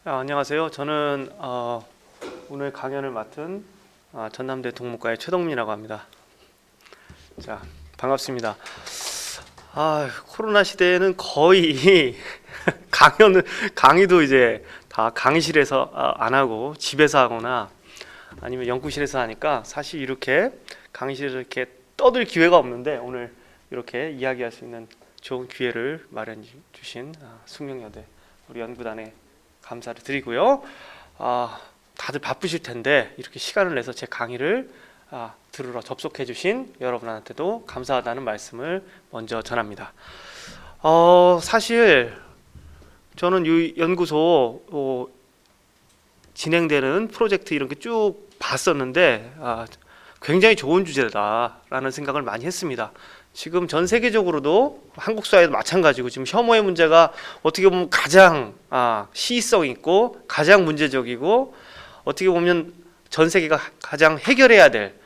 안녕하세요. 저는 오늘 강연을 맡은 전남대 동문과의 최동민이라고 합니다. 자, 반갑습니다. 코로나 시대에는 거의 강의도 이제 다 강의실에서 안 하고 집에서 하거나 아니면 연구실에서 하니까 사실 이렇게 강의실에서 이렇게 떠들 기회가 없는데 오늘 이렇게 이야기할 수 있는 좋은 기회를 마련해 주신 숙명여대 우리 연구단에 감사를 드리고요. 다들 바쁘실 텐데 이렇게 시간을 내서 제 강의를 들으러 접속해 주신 여러분한테도 감사하다는 말씀을 먼저 전합니다. 사실 저는 이 연구소 진행되는 프로젝트 이런 게 쭉 봤었는데 굉장히 좋은 주제다라는 생각을 많이 했습니다. 지금 전 세계적으로도 한국 사회도 마찬가지고 지금 혐오의 문제가 어떻게 보면 가장 시의성 있고 가장 문제적이고 어떻게 보면 전 세계가 가장 해결해야 될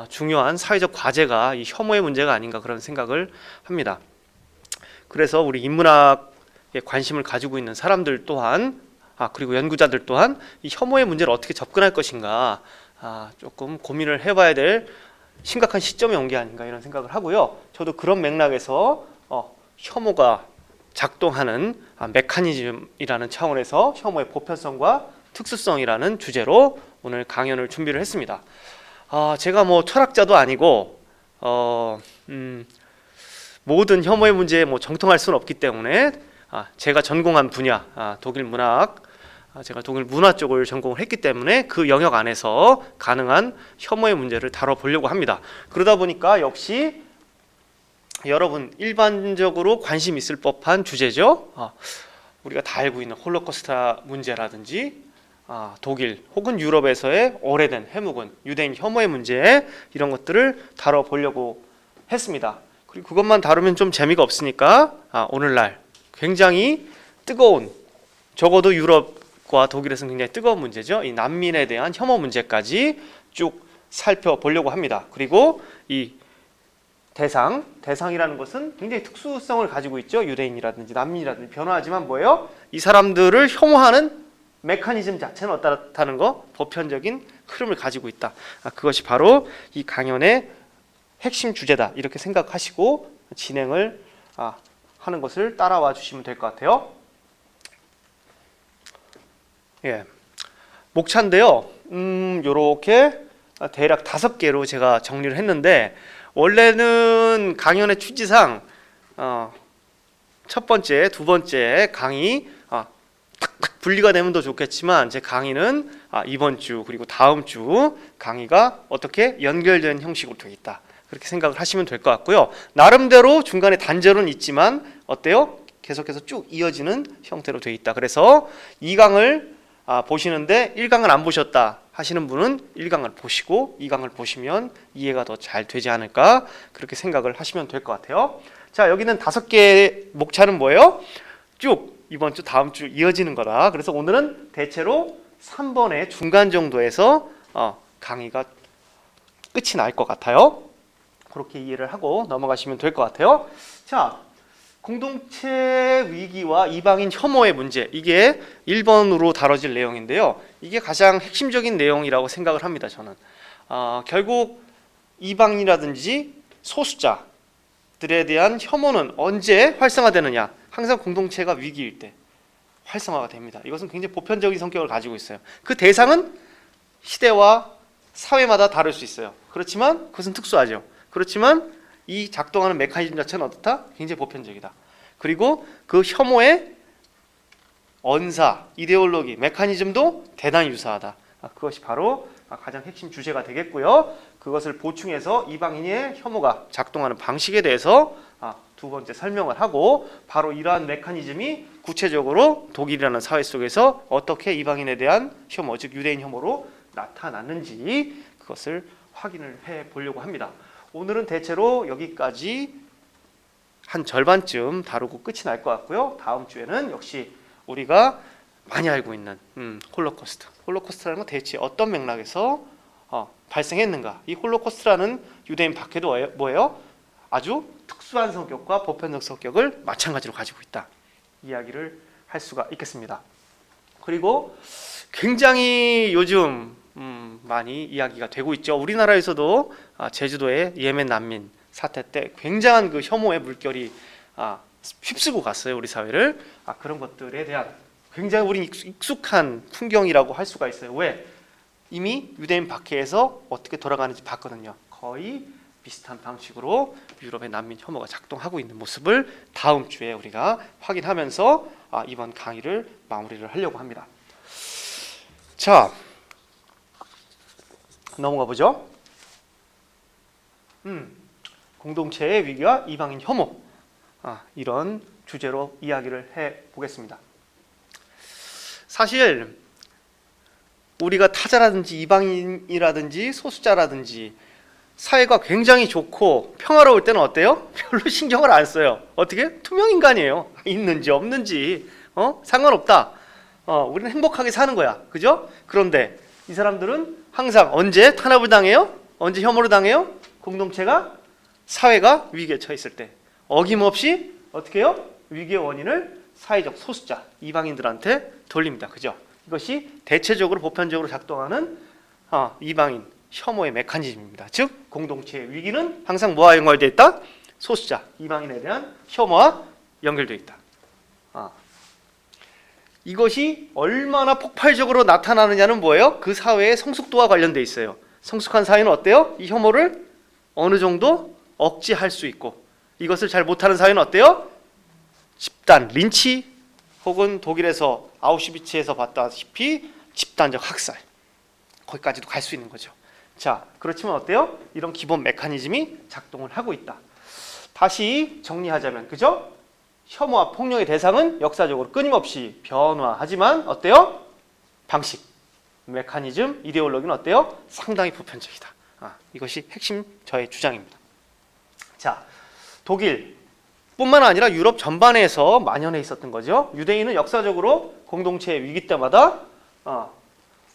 중요한 사회적 과제가 이 혐오의 문제가 아닌가 그런 생각을 합니다. 그래서 우리 인문학에 관심을 가지고 있는 사람들 또한 그리고 연구자들 또한 이 혐오의 문제를 어떻게 접근할 것인가 조금 고민을 해봐야 될 심각한 시점에 온 게 아닌가 이런 생각을 하고요. 저도 그런 맥락에서 혐오가 작동하는 메커니즘이라는 차원에서 혐오의 보편성과 특수성이라는 주제로 오늘 강연을 준비를 했습니다. 제가 뭐 철학자도 아니고 모든 혐오의 문제에 정통할 수는 없기 때문에 제가 전공한 분야 독일 문학 제가 독일 문화 쪽을 전공을 했기 때문에 그 영역 안에서 가능한 혐오의 문제를 다뤄보려고 합니다. 그러다 보니까 역시 여러분 일반적으로 관심 있을 법한 주제죠. 우리가 다 알고 있는 홀로코스트 문제라든지 독일 혹은 유럽에서의 오래된 해묵은 유대인 혐오의 문제 이런 것들을 다뤄보려고 했습니다. 그리고 그것만 다루면 좀 재미가 없으니까 오늘날 굉장히 뜨거운 적어도 유럽 과 독일에서는 굉장히 뜨거운 문제죠. 이 난민에 대한 혐오 문제까지 쭉 살펴보려고 합니다. 그리고 이 대상이라는 것은 굉장히 특수성을 가지고 있죠. 유대인이라든지 난민이라든지 변화하지만 뭐예요? 이 사람들을 혐오하는 메커니즘 자체는 어떻다는 거, 보편적인 흐름을 가지고 있다. 그것이 바로 이 강연의 핵심 주제다. 이렇게 생각하시고 진행을 하는 것을 따라와 주시면 될 것 같아요. 목차인데요. 요렇게 대략 5개로 제가 정리를 했는데 원래는 강연의 취지상 첫 번째, 두 번째 강의 탁탁 분리가 되면 더 좋겠지만 제 강의는 이번 주 그리고 다음 주 강의가 어떻게 연결된 형식으로 되어 있다. 그렇게 생각을 하시면 될 것 같고요. 나름대로 중간에 단절은 있지만 어때요? 계속해서 쭉 이어지는 형태로 되어 있다. 그래서 2강을 보시는데 1강을 안 보셨다 하시는 분은 1강을 보시고 2강을 보시면 이해가 더 잘 되지 않을까 그렇게 생각을 하시면 될 것 같아요. 자, 여기는 5개의 목차는 뭐예요? 쭉 이번 주 다음 주 이어지는 거다. 그래서 오늘은 대체로 3번의 중간 정도에서 강의가 끝이 날 것 같아요. 그렇게 이해를 하고 넘어가시면 될 것 같아요. 자, 공동체 위기와 이방인 혐오의 문제, 이게 1번으로 다뤄질 내용인데요. 이게 가장 핵심적인 내용이라고 생각을 합니다. 저는 결국 이방인이라든지 소수자들에 대한 혐오는 언제 활성화되느냐? 항상 공동체가 위기일 때 활성화가 됩니다. 이것은 굉장히 보편적인 성격을 가지고 있어요. 그 대상은 시대와 사회마다 다를 수 있어요. 그렇지만 그것은 특수하죠. 그렇지만 이 작동하는 메커니즘 자체는 어떻다? 굉장히 보편적이다. 그리고 그 혐오의 언사, 이데올로기, 메커니즘도 대단히 유사하다. 그것이 바로 가장 핵심 주제가 되겠고요. 그것을 보충해서 이방인의 혐오가 작동하는 방식에 대해서 두 번째 설명을 하고 바로 이러한 메커니즘이 구체적으로 독일이라는 사회 속에서 어떻게 이방인에 대한 혐오, 즉 유대인 혐오로 나타났는지 그것을 확인을 해보려고 합니다. 오늘은 대체로 여기까지 한 절반쯤 다루고 끝이 날 것 같고요. 다음 주에는 역시 우리가 많이 알고 있는 홀로코스트라는 건 대체 어떤 맥락에서 발생했는가. 이 홀로코스트라는 유대인 박해도 뭐예요? 아주 특수한 성격과 보편적 성격을 마찬가지로 가지고 있다. 이야기를 할 수가 있겠습니다. 그리고 굉장히 요즘 많이 이야기가 되고 있죠. 우리나라에서도 제주도의 예멘 난민 사태 때 굉장한 그 혐오의 물결이 휩쓰고 갔어요, 우리 사회를. 그런 것들에 대한 굉장히 우리 익숙한 풍경이라고 할 수가 있어요. 왜? 이미 유대인 박해에서 어떻게 돌아가는지 봤거든요. 거의 비슷한 방식으로 유럽의 난민 혐오가 작동하고 있는 모습을 다음 주에 우리가 확인하면서 이번 강의를 마무리를 하려고 합니다. 자, 넘어가 보죠. 공동체의 위기와 이방인 혐오, 이런 주제로 이야기를 해보겠습니다. 사실 우리가 타자라든지 이방인이라든지 소수자라든지 사회가 굉장히 좋고 평화로울 때는 어때요? 별로 신경을 안 써요. 어떻게? 투명인간이에요. 있는지 없는지 상관없다. 우리는 행복하게 사는 거야. 그죠? 그런데 이 사람들은 항상 언제 탄압을 당해요? 언제 혐오를 당해요? 공동체가, 사회가 위기에 처했을 때 어김없이 어떻게 해요? 위기의 원인을 사회적 소수자, 이방인들한테 돌립니다. 그죠? 이것이 대체적으로 보편적으로 작동하는 이방인 혐오의 메커니즘입니다. 즉 공동체의 위기는 항상 뭐와 연결되어 있다? 소수자, 이방인에 대한 혐오와 연결되어 있다. 이것이 얼마나 폭발적으로 나타나느냐는 뭐예요? 그 사회의 성숙도와 관련되어 있어요. 성숙한 사회는 어때요? 이 혐오를 어느 정도 억제할 수 있고, 이것을 잘 못하는 사회는 어때요? 집단 린치, 혹은 독일에서 아우슈비츠에서 봤다시피 집단적 학살, 거기까지도 갈 수 있는 거죠. 자, 그렇지만 어때요? 이런 기본 메커니즘이 작동을 하고 있다. 다시 정리하자면, 그죠? 혐오와 폭력의 대상은 역사적으로 끊임없이 변화하지만 어때요? 방식, 메커니즘, 이데올로기는 어때요? 상당히 보편적이다. 이것이 핵심 저의 주장입니다. 자, 독일 뿐만 아니라 유럽 전반에서 만연해 있었던 거죠. 유대인은 역사적으로 공동체의 위기 때마다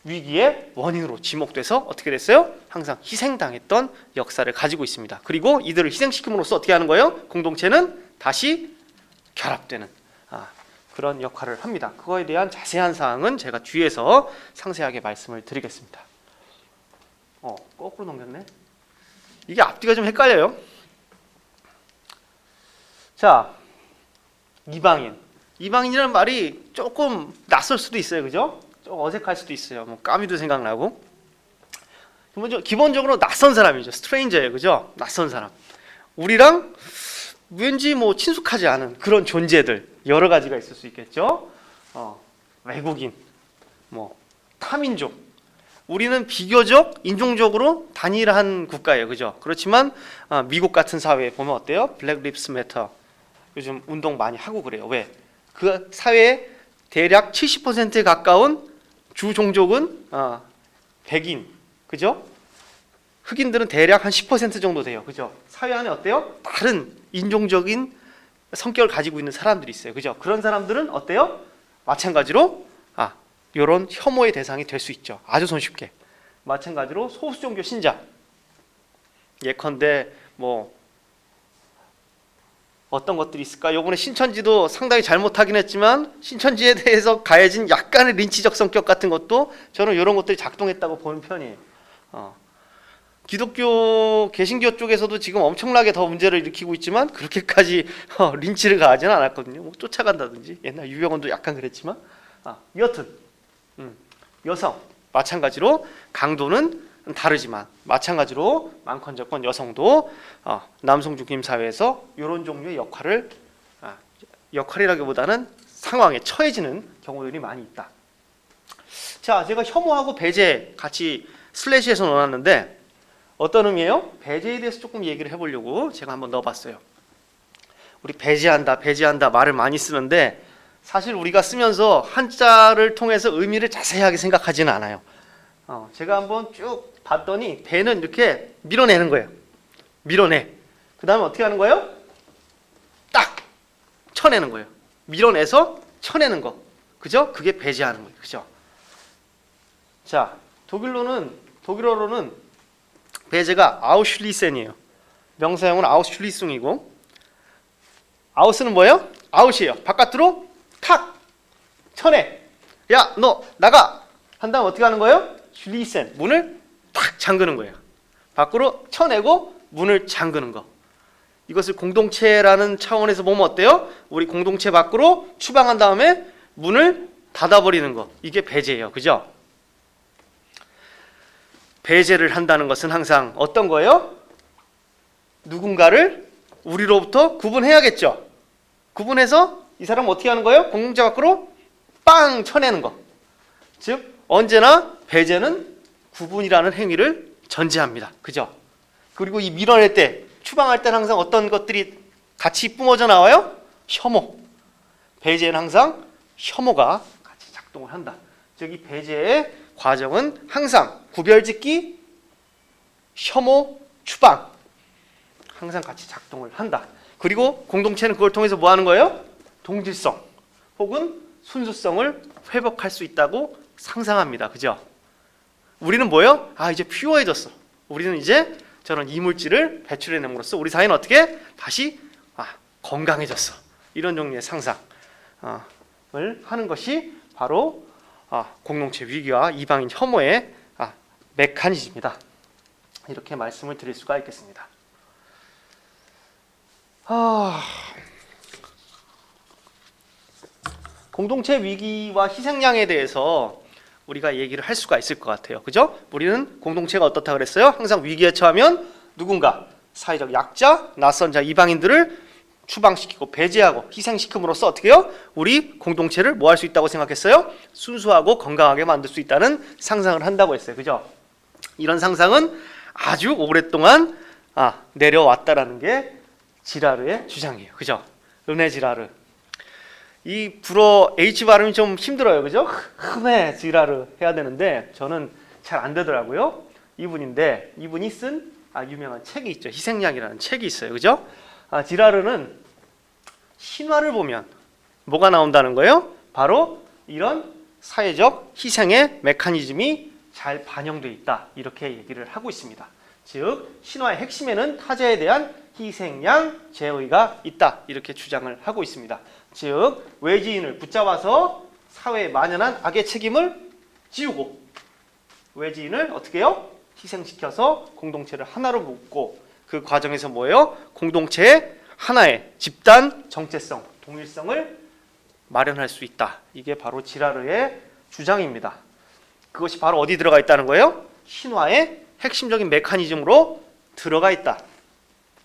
위기의 원인으로 지목돼서 어떻게 됐어요? 항상 희생당했던 역사를 가지고 있습니다. 그리고 이들을 희생시킴으로써 어떻게 하는 거예요? 공동체는 다시 결합되는 그런 역할을 합니다. 그거에 대한 자세한 사항은 제가 뒤에서 상세하게 말씀을 드리겠습니다. 거꾸로 넘겼네. 이게 앞뒤가 좀 헷갈려요. 자, 이방인이라는 말이 조금 낯설 수도 있어요. 그죠? 좀 어색할 수도 있어요. 뭐 까미도 생각나고. 기본적으로 낯선 사람이죠. 스트레인저예요. 그죠? 낯선 사람. 우리랑 왠지 뭐 친숙하지 않은 그런 존재들 여러 가지가 있을 수 있겠죠. 외국인, 뭐 타민족. 우리는 비교적 인종적으로 단일한 국가예요. 그죠? 그렇지만 미국 같은 사회에 보면 어때요? 블랙 립스 매터 요즘 운동 많이 하고 그래요. 왜? 그 사회의 대략 70%에 가까운 주 종족은 백인, 그죠? 흑인들은 대략 한 10% 정도 돼요. 그죠? 사회 안에 어때요? 다른 인종적인 성격을 가지고 있는 사람들이 있어요. 그죠? 그런 사람들은 어때요? 마찬가지로 이런 혐오의 대상이 될 수 있죠. 아주 손쉽게. 마찬가지로 소수 종교 신자. 예컨대 뭐 어떤 것들이 있을까? 요번에 신천지도 상당히 잘못하긴 했지만 신천지에 대해서 가해진 약간의 린치적 성격 같은 것도 저는 이런 것들이 작동했다고 보는 편이에요. 기독교, 개신교 쪽에서도 지금 엄청나게 더 문제를 일으키고 있지만 그렇게까지 린치를 가하지는 않았거든요. 뭐 쫓아간다든지 옛날 유병원도 약간 그랬지만 여튼 여성 마찬가지로 강도는 다르지만 마찬가지로 많건 여성도 남성 중심 사회에서 이런 종류의 역할이라기보다는 상황에 처해지는 경우들이 많이 있다. 자, 제가 혐오하고 배제 같이 슬래시해서 넣어놨는데 어떤 의미예요? 배제에 대해서 조금 얘기를 해보려고 제가 한번 넣어봤어요. 우리 배제한다 말을 많이 쓰는데 사실 우리가 쓰면서 한자를 통해서 의미를 자세하게 생각하지는 않아요. 제가 한번 쭉 봤더니 배는 이렇게 밀어내는 거예요. 밀어내. 그 다음에 어떻게 하는 거예요? 딱 쳐내는 거예요. 밀어내서 쳐내는 거. 그죠? 그게 배제하는 거예요. 그죠? 자, 독일어로는 배제가 아우슐리센이에요. 명사형은 아우슐리숭이고, 아우스는 뭐예요? 아웃이에요. 바깥으로 탁 쳐내. 야, 너 나가! 한 다음 어떻게 하는 거예요? 슐리센, 문을 탁 잠그는 거예요. 밖으로 쳐내고 문을 잠그는 거. 이것을 공동체라는 차원에서 보면 어때요? 우리 공동체 밖으로 추방한 다음에 문을 닫아버리는 거. 이게 배제예요. 그죠? 배제를 한다는 것은 항상 어떤 거예요? 누군가를 우리로부터 구분해야겠죠. 구분해서 이 사람 어떻게 하는 거예요? 공동체 밖으로 빵 쳐내는 거. 즉 언제나 배제는 구분이라는 행위를 전제합니다. 그죠? 그리고 이 밀어낼 때, 추방할 때는 항상 어떤 것들이 같이 뿜어져 나와요? 혐오. 배제는 항상 혐오가 같이 작동을 한다. 즉 이 배제의 과정은 항상 구별짓기, 혐오, 추방 항상 같이 작동을 한다. 그리고 공동체는 그걸 통해서 뭐 하는 거예요? 동질성 혹은 순수성을 회복할 수 있다고 상상합니다. 그죠? 우리는 뭐예요? 아, 이제 퓨어해졌어. 우리는 이제 저런 이물질을 배출해냄으로써 우리 사회는 어떻게 다시 건강해졌어. 이런 종류의 상상을 하는 것이 바로 공동체 위기와 이방인 혐오의 메커니즘이다. 이렇게 말씀을 드릴 수가 있겠습니다. 공동체 위기와 희생양에 대해서 우리가 얘기를 할 수가 있을 것 같아요. 그죠? 우리는 공동체가 어떻다 그랬어요? 항상 위기에 처하면 누군가 사회적 약자, 낯선 자, 이방인들을 추방시키고 배제하고 희생시킴으로써 어떻게 해요? 우리 공동체를 뭐 할 수 있다고 생각했어요? 순수하고 건강하게 만들 수 있다는 상상을 한다고 했어요. 그죠? 이런 상상은 아주 오랫동안 내려왔다라는 게 지라르의 주장이에요. 그죠? 르네 지라르. 이 불어 H 발음이 좀 힘들어요. 그죠? 르네 지라르 해야 되는데 저는 잘 안 되더라고요. 이분인데 이분이 쓴 유명한 책이 있죠. 희생양이라는 책이 있어요. 그죠? 지라르는 신화를 보면 뭐가 나온다는 거예요? 바로 이런 사회적 희생의 메커니즘이 잘 반영되어 있다. 이렇게 얘기를 하고 있습니다. 즉 신화의 핵심에는 타자에 대한 희생양 제어가 있다. 이렇게 주장을 하고 있습니다. 즉 외지인을 붙잡아서 사회에 만연한 악의 책임을 지우고 외지인을 어떻게 해요? 희생시켜서 공동체를 하나로 묶고 그 과정에서 뭐예요? 공동체의 하나의 집단 정체성, 동일성을 마련할 수 있다. 이게 바로 지라르의 주장입니다. 그것이 바로 어디 들어가 있다는 거예요? 신화의 핵심적인 메커니즘으로 들어가 있다.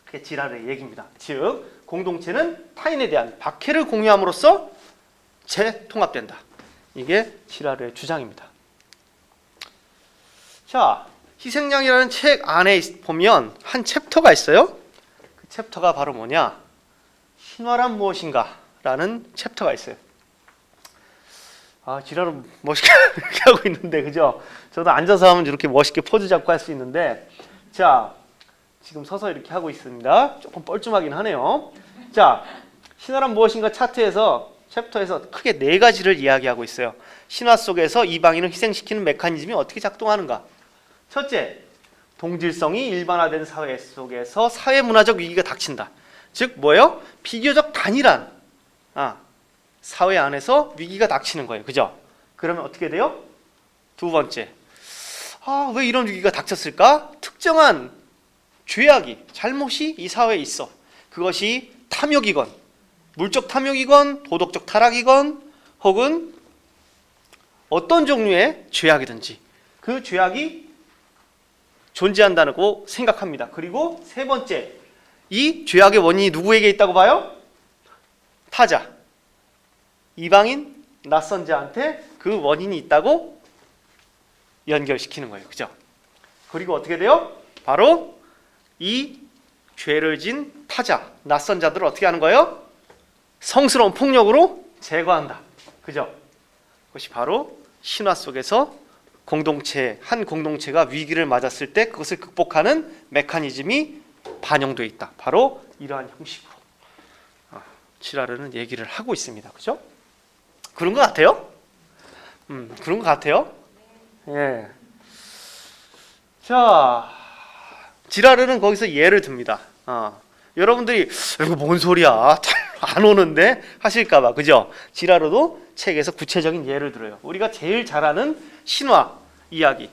그게 지라르의 얘기입니다. 즉 공동체는 타인에 대한 박해를 공유함으로써 재통합된다. 이게 지라르의 주장입니다. 자, 희생양이라는 책 안에 보면 한 챕터가 있어요. 그 챕터가 바로 뭐냐? 신화란 무엇인가? 라는 챕터가 있어요. 지라르 멋있게 하고 있는데, 그죠? 저도 앉아서 하면 이렇게 멋있게 포즈 잡고 할 수 있는데, 자, 지금 서서 이렇게 하고 있습니다. 조금 뻘쭘하긴 하네요. 자, 신화란 무엇인가 챕터에서 크게 4가지를 이야기하고 있어요. 신화 속에서 이방인을 희생시키는 메커니즘이 어떻게 작동하는가? 첫째, 동질성이 일반화된 사회 속에서 사회문화적 위기가 닥친다. 즉 뭐예요? 비교적 단일한 사회 안에서 위기가 닥치는 거예요. 그죠? 그러면 어떻게 돼요? 두 번째, 왜 이런 위기가 닥쳤을까? 특정한 죄악이, 잘못이 이 사회에 있어. 그것이 탐욕이건, 물적 탐욕이건, 도덕적 타락이건, 혹은 어떤 종류의 죄악이든지 그 죄악이 존재한다고 생각합니다. 그리고 세 번째, 이 죄악의 원인이 누구에게 있다고 봐요? 타자, 이방인, 낯선 자한테 그 원인이 있다고 연결시키는 거예요. 그죠? 그리고 어떻게 돼요? 바로 이 죄를 진 타자, 낯선 자들을 어떻게 하는 거예요? 성스러운 폭력으로 제거한다. 그죠? 그것이 바로 신화 속에서 한 공동체가 위기를 맞았을 때 그것을 극복하는 메커니즘이 반영되어 있다. 바로 이러한 형식으로 지라르는 얘기를 하고 있습니다. 그죠? 그런 것 같아요? 그런 것 같아요? 예. 자, 지라르는 거기서 예를 듭니다. 여러분들이 이거 뭔 소리야? 안 오는데 하실까봐, 그죠? 지라르도 책에서 구체적인 예를 들어요. 우리가 제일 잘 아는 신화 이야기,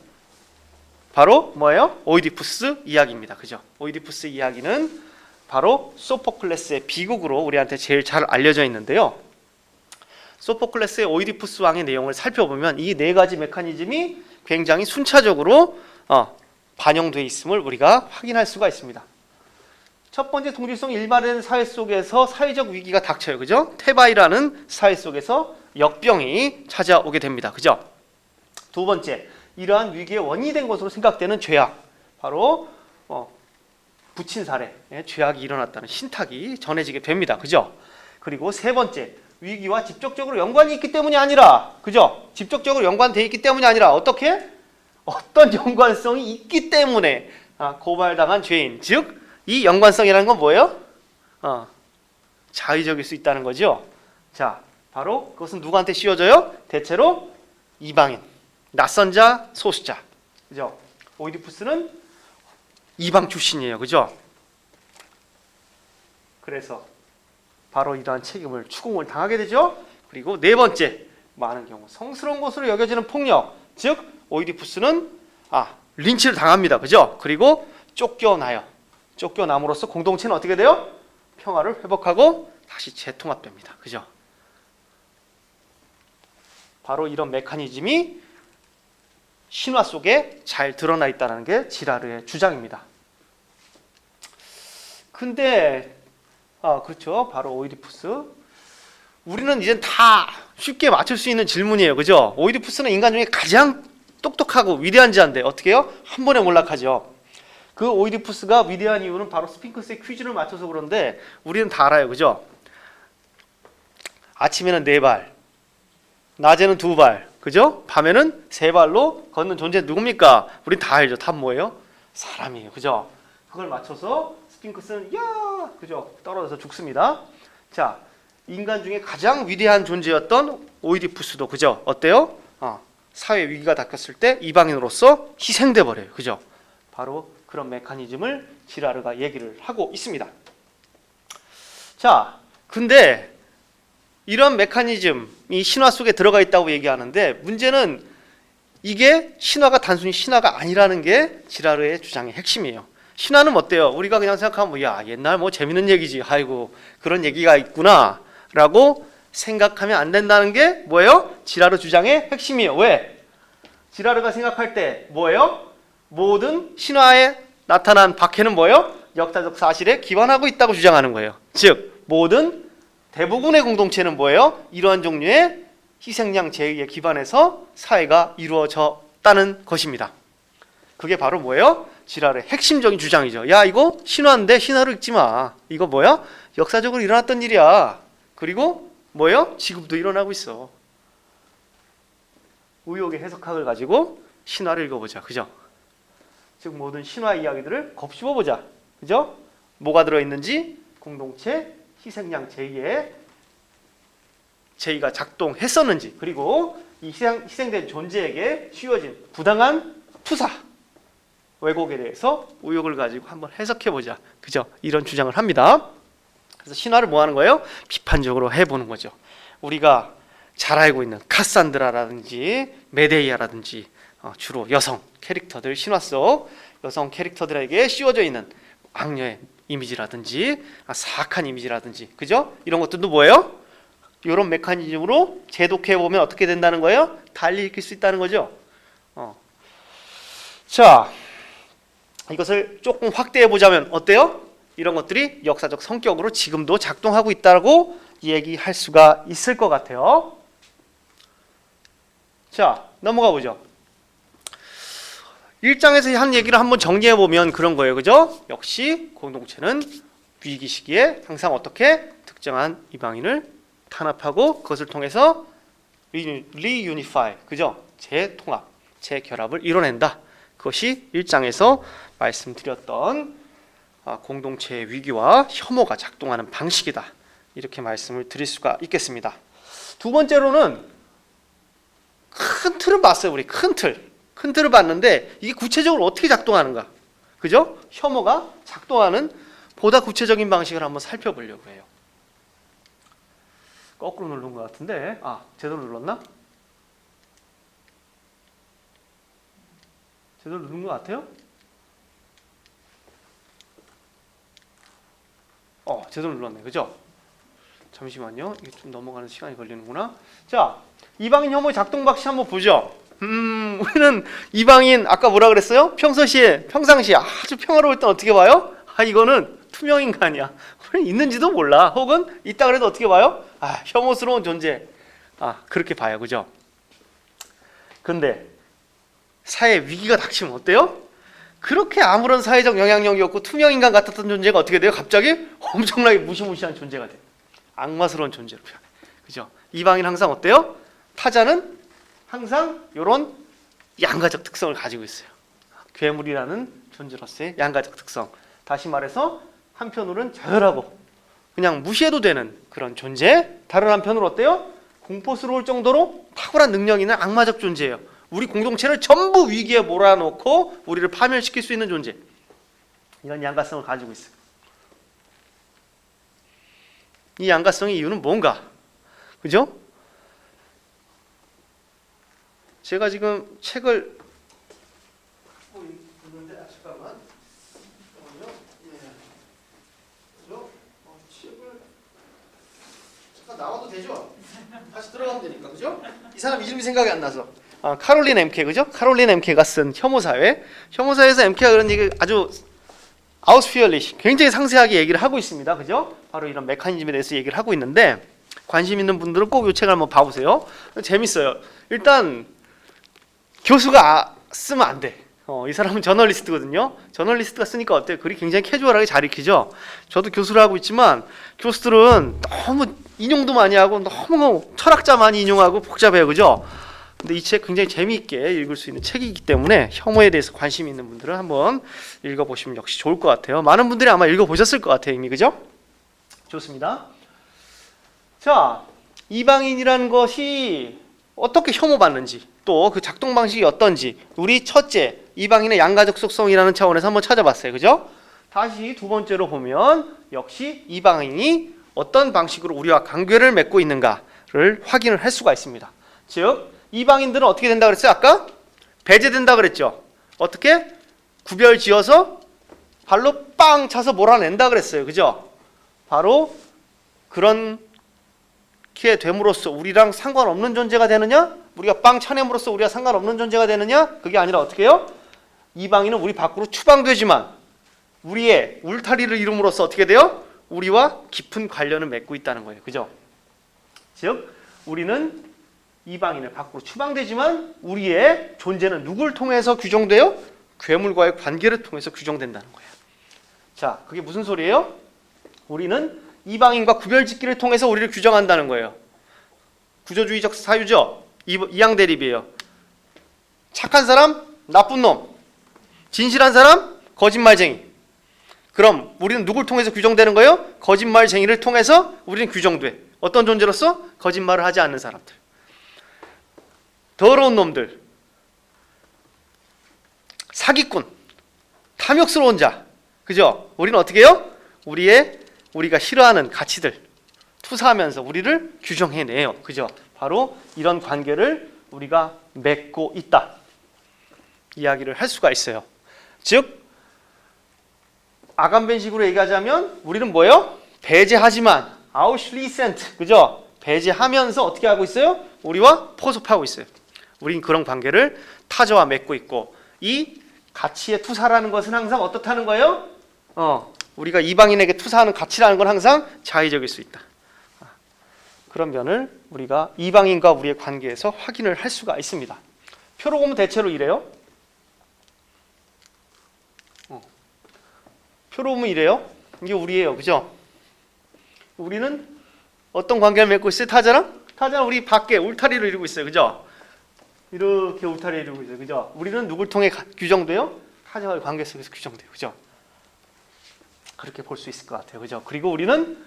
바로 뭐예요? 오이디푸스 이야기입니다. 그죠? 오이디푸스 이야기는 바로 소포클레스의 비극으로 우리한테 제일 잘 알려져 있는데요. 소포클레스의 오이디푸스 왕의 내용을 살펴보면 이 네 가지 메커니즘이 굉장히 순차적으로 반영되어 있음을 우리가 확인할 수가 있습니다. 첫 번째, 동질성 일반화된 사회 속에서 사회적 위기가 닥쳐요. 그죠? 테바이라는 사회 속에서 역병이 찾아오게 됩니다. 그죠? 두 번째, 이러한 위기의 원인이 된 것으로 생각되는 죄악, 바로 부친 살해, 죄악이 일어났다는 신탁이 전해지게 됩니다. 그죠? 그리고 세 번째, 위기와 직접적으로 연관이 있기 때문이 아니라, 그죠? 직접적으로 연관되어 있기 때문이 아니라 어떻게? 어떤 연관성이 있기 때문에 고발당한 죄인, 즉 이 연관성이라는 건 뭐예요? 자의적일 수 있다는 거죠. 자, 바로 그것은 누구한테 씌워져요? 대체로 이방인, 낯선 자, 소수자. 그죠? 오이디푸스는 이방 출신이에요. 그죠? 그래서 바로 이러한 책임을 추궁을 당하게 되죠. 그리고 네 번째, 많은 경우 성스러운 것으로 여겨지는 폭력, 즉 오이디푸스는 린치를 당합니다. 그죠? 그리고 쫓겨남으로써 공동체는 어떻게 돼요? 평화를 회복하고 다시 재통합됩니다. 그죠? 바로 이런 메커니즘이 신화 속에 잘 드러나 있다는 게 지라르의 주장입니다. 근데 그렇죠. 바로 오이디푸스. 우리는 이제 다 쉽게 맞출 수 있는 질문이에요. 그죠? 오이디푸스는 인간 중에 가장 똑똑하고 위대한 자인데 어떻게 해요? 한 번에 몰락하죠. 그 오이디푸스가 위대한 이유는 바로 스핑크스의 퀴즈를 맞춰서 그런데 우리는 다 알아요. 그죠? 아침에는 4발, 낮에는 2발, 그죠? 밤에는 3발로 걷는 존재 누굽니까? 우린 다 알죠. 답 뭐예요? 사람이에요. 그죠? 그걸 맞춰서 스핑크스는 그죠? 떨어져서 죽습니다. 자, 인간 중에 가장 위대한 존재였던 오이디푸스도 그죠? 어때요? 사회 위기가 닥쳤을 때 이방인으로서 희생돼 버려요. 그죠? 바로 그런 메커니즘을 지라르가 얘기를 하고 있습니다. 자, 근데 이런 메커니즘이 신화 속에 들어가 있다고 얘기하는데 문제는 이게 신화가 단순히 신화가 아니라는 게 지라르의 주장의 핵심이에요. 신화는 어때요? 우리가 그냥 생각하면 옛날 재밌는 얘기지. 아이고 그런 얘기가 있구나 라고 생각하면 안 된다는 게 뭐예요? 지라르 주장의 핵심이에요. 왜? 지라르가 생각할 때 뭐예요? 모든 신화에 나타난 박해는 뭐예요? 역사적 사실에 기반하고 있다고 주장하는 거예요. 즉 모든 대부분의 공동체는 뭐예요? 이러한 종류의 희생양 제의에 기반해서 사회가 이루어졌다는 것입니다. 그게 바로 뭐예요? 지라르의 핵심적인 주장이죠. 이거 신화인데 신화로 읽지 마. 이거 뭐야? 역사적으로 일어났던 일이야. 그리고 뭐예요? 지금도 일어나고 있어. 의혹의 해석학을 가지고 신화를 읽어보자. 그죠? 즉 모든 신화 이야기들을 곱씹어보자. 그죠? 뭐가 들어있는지 공동체 희생양 제의가 작동했었는지, 그리고 이 희생된 존재에게 씌워진 부당한 투사, 왜곡에 대해서 의혹을 가지고 한번 해석해보자. 그죠? 이런 주장을 합니다. 그래서 신화를 뭐 하는 거예요? 비판적으로 해보는 거죠. 우리가 잘 알고 있는 카산드라라든지 메데이아라든지 주로 여성 캐릭터들, 신화 속 여성 캐릭터들에게 씌워져 있는 악녀의 이미지라든지 사악한 이미지라든지, 그죠? 이런 것들도 뭐예요? 이런 메커니즘으로 재독해보면 어떻게 된다는 거예요? 달리 읽힐 수 있다는 거죠. 자, 이것을 조금 확대해보자면 어때요? 이런 것들이 역사적 성격으로 지금도 작동하고 있다고 얘기할 수가 있을 것 같아요. 자, 넘어가 보죠. 1장에서 한 얘기를 한번 정리해보면 그런 거예요. 그죠? 역시 공동체는 위기 시기에 항상 어떻게 특정한 이방인을 탄압하고 그것을 통해서 리유니파이, 그죠? 재통합, 재결합을 이뤄낸다. 그것이 1장에서 말씀드렸던 공동체의 위기와 혐오가 작동하는 방식이다. 이렇게 말씀을 드릴 수가 있겠습니다. 두 번째로는 큰 틀을 봤어요. 우리 큰 틀을 봤는데 이게 구체적으로 어떻게 작동하는가, 그죠? 혐오가 작동하는 보다 구체적인 방식을 한번 살펴보려고 해요. 거꾸로 누른 것 같은데. 제대로 눌렀나? 제대로 누른 것 같아요? 제대로 눌렀네. 그죠? 잠시만요. 이게 좀 넘어가는 시간이 걸리는구나. 자, 이방인 혐오의 작동 방식 한번 보죠. 우리는 이방인 아까 뭐라 그랬어요? 평상시에 아주 평화로울 땐 어떻게 봐요? 이거는 투명 인간이야. 있는지도 몰라. 혹은 있다 그래도 어떻게 봐요? 혐오스러운 존재. 그렇게 봐요. 그죠? 근데 사회 위기가 닥치면 어때요? 그렇게 아무런 사회적 영향력이 없고 투명 인간 같았던 존재가 어떻게 돼요? 갑자기 엄청나게 무시무시한 존재가 돼요. 악마스러운 존재로 변해. 그죠? 이방인 항상 어때요? 타자는 항상 이런 양가적 특성을 가지고 있어요. 괴물이라는 존재로서의 양가적 특성. 다시 말해서 한편으로는 자멸하고 그냥 무시해도 되는 그런 존재. 다른 한편으로 어때요? 공포스러울 정도로 탁월한 능력 있는 악마적 존재예요. 우리 공동체를 전부 위기에 몰아넣고 우리를 파멸시킬 수 있는 존재. 이런 양가성을 가지고 있어요. 이 양가성의 이유는 뭔가? 그죠? 제가 지금 책을 갖고 있는데 잠깐만. 책을 잠깐 나와도 되죠? 다시 들어가면 되니까. 그죠? 이 사람 이름이 생각이 안 나서. 카롤린 엠케. 그죠? 카롤린 엠케가 쓴 혐오사회. 혐오사회에서 엠케가 그런 얘기 아주 아우스피얼리시 굉장히 상세하게 얘기를 하고 있습니다. 그죠? 바로 이런 메커니즘에 대해서 얘기를 하고 있는데 관심 있는 분들은 꼭 이 책을 한번 봐보세요. 재밌어요. 일단 교수가 쓰면 안 돼. 이 사람은 저널리스트거든요. 저널리스트가 쓰니까 어때요? 글이 굉장히 캐주얼하게 잘 읽히죠. 저도 교수를 하고 있지만 교수들은 너무 인용도 많이 하고 너무 철학자 많이 인용하고 복잡해요. 그죠? 근데 이 책 굉장히 재미있게 읽을 수 있는 책이기 때문에 혐오에 대해서 관심 있는 분들은 한번 읽어보시면 역시 좋을 것 같아요. 많은 분들이 아마 읽어보셨을 것 같아요. 이미. 그죠? 좋습니다. 자, 이방인이라는 것이 어떻게 혐오받는지 또 그 작동 방식이 어떤지 우리 첫째 이방인의 양가적 속성이라는 차원에서 한번 찾아봤어요. 그죠? 다시 두 번째로 보면 역시 이방인이 어떤 방식으로 우리와 관계를 맺고 있는가를 확인을 할 수가 있습니다. 즉 이방인들은 어떻게 된다 그랬어요? 아까 배제된다 그랬죠. 어떻게? 구별 지어서 발로 빵 차서 몰아낸다 그랬어요. 그죠? 바로 그런 게 됨으로써 우리랑 상관없는 존재가 되느냐? 우리가 빵 차냄으로써 우리가 상관없는 존재가 되느냐? 그게 아니라 어떻게 해요? 이방인은 우리 밖으로 추방되지만 우리의 울타리를 이룸으로써 어떻게 돼요? 우리와 깊은 관련을 맺고 있다는 거예요. 그죠? 즉 우리는 이방인을 밖으로 추방되지만 우리의 존재는 누굴 통해서 규정돼요? 괴물과의 관계를 통해서 규정된다는 거예요. 자, 그게 무슨 소리예요? 우리는 이방인과 구별짓기를 통해서 우리를 규정한다는 거예요. 구조주의적 사유죠. 이양 대립이에요. 착한 사람, 나쁜 놈. 진실한 사람, 거짓말쟁이. 그럼 우리는 누굴 통해서 규정되는 거예요? 거짓말쟁이를 통해서 우리는 규정돼. 어떤 존재로서? 거짓말을 하지 않는 사람들. 더러운 놈들. 사기꾼. 탐욕스러운 자. 그죠? 우리는 어떻게 해요? 우리가 싫어하는 가치들 투사하면서 우리를 규정해내요. 그죠? 바로 이런 관계를 우리가 맺고 있다. 이야기를 할 수가 있어요. 즉 아간벤식으로 얘기하자면 우리는 뭐예요? 배제하지만 아우슐리센트. 그죠? 배제하면서 어떻게 하고 있어요? 우리와 포섭하고 있어요. 우린 그런 관계를 타저와 맺고 있고 이 가치의 투사라는 것은 항상 어떻다는 거예요? 우리가 이방인에게 투사하는 가치라는 건 항상 자의적일 수 있다. 그런 면을 우리가 이방인과 우리의 관계에서 확인을 할 수가 있습니다. 표로 보면 대체로 이래요. 표로 보면 이래요. 이게 우리예요. 그죠? 우리는 어떤 관계를 맺고 있어요? 타자랑? 타자는 우리 밖에 울타리를 이루고 있어요. 그죠? 이렇게 울타리를 이루고 있어요. 그죠? 우리는 누굴 통해 규정돼요? 타자와의 관계 속에서 규정돼요. 그죠? 그렇게 볼 수 있을 것 같아요. 그죠? 그리고 우리는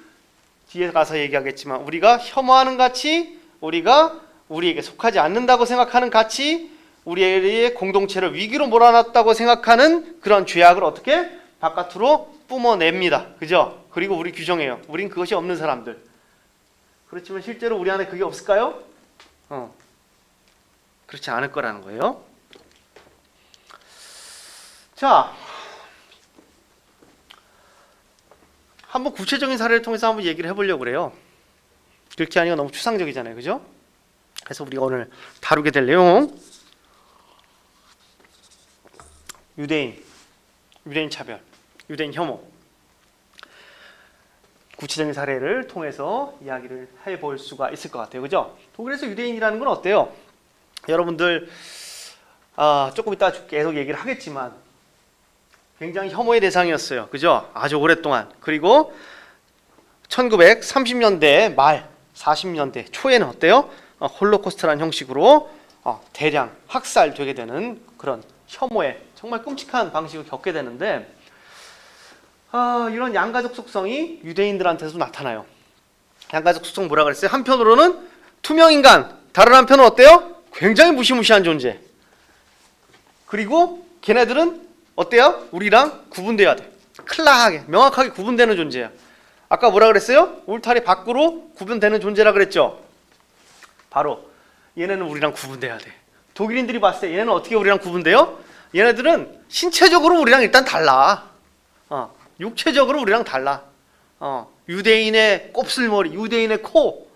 뒤에 가서 얘기하겠지만 우리가 혐오하는 가치, 우리가 우리에게 속하지 않는다고 생각하는 가치, 우리의 공동체를 위기로 몰아놨다고 생각하는 그런 죄악을 어떻게 바깥으로 뿜어냅니다. 그죠? 그리고 우리 규정해요. 우린 그것이 없는 사람들. 그렇지만 실제로 우리 안에 그게 없을까요? 그렇지 않을 거라는 거예요. 자, 한번 구체적인 사례를 통해서 한번 얘기를 해보려고 그래요. 그렇게 하니까 너무 추상적이잖아요, 그죠? 그래서 우리가 오늘 다루게 될 내용, 유대인 차별, 유대인 혐오, 구체적인 사례를 통해서 이야기를 해볼 수가 있을 것 같아요, 그죠? 독일에서 유대인이라는 건 어때요? 여러분들 조금 이따 계속 얘기를 하겠지만 굉장히 혐오의 대상이었어요, 그죠? 아주 오랫동안. 그리고 1930년대 말 40년대 초에는 어때요? 홀로코스트라는 형식으로 대량 학살되게 되는 그런 혐오의 정말 끔찍한 방식을 겪게 되는데, 이런 양가적 속성이 유대인들한테도 나타나요. 양가적 속성 뭐라 그랬어요? 한편으로는 투명인간, 다른 한편은 어때요? 굉장히 무시무시한 존재. 그리고 걔네들은 어때요? 우리랑 구분돼야 돼. 클라하게, 명확하게 구분되는 존재야. 아까 뭐라 그랬어요? 울타리 밖으로 구분되는 존재라 그랬죠? 바로 얘네는 우리랑 구분돼야 돼. 독일인들이 봤을 때 얘네는 어떻게 우리랑 구분돼요? 얘네들은 신체적으로 우리랑 일단 달라. 육체적으로 우리랑 달라. 유대인의 곱슬머리, 유대인의 코,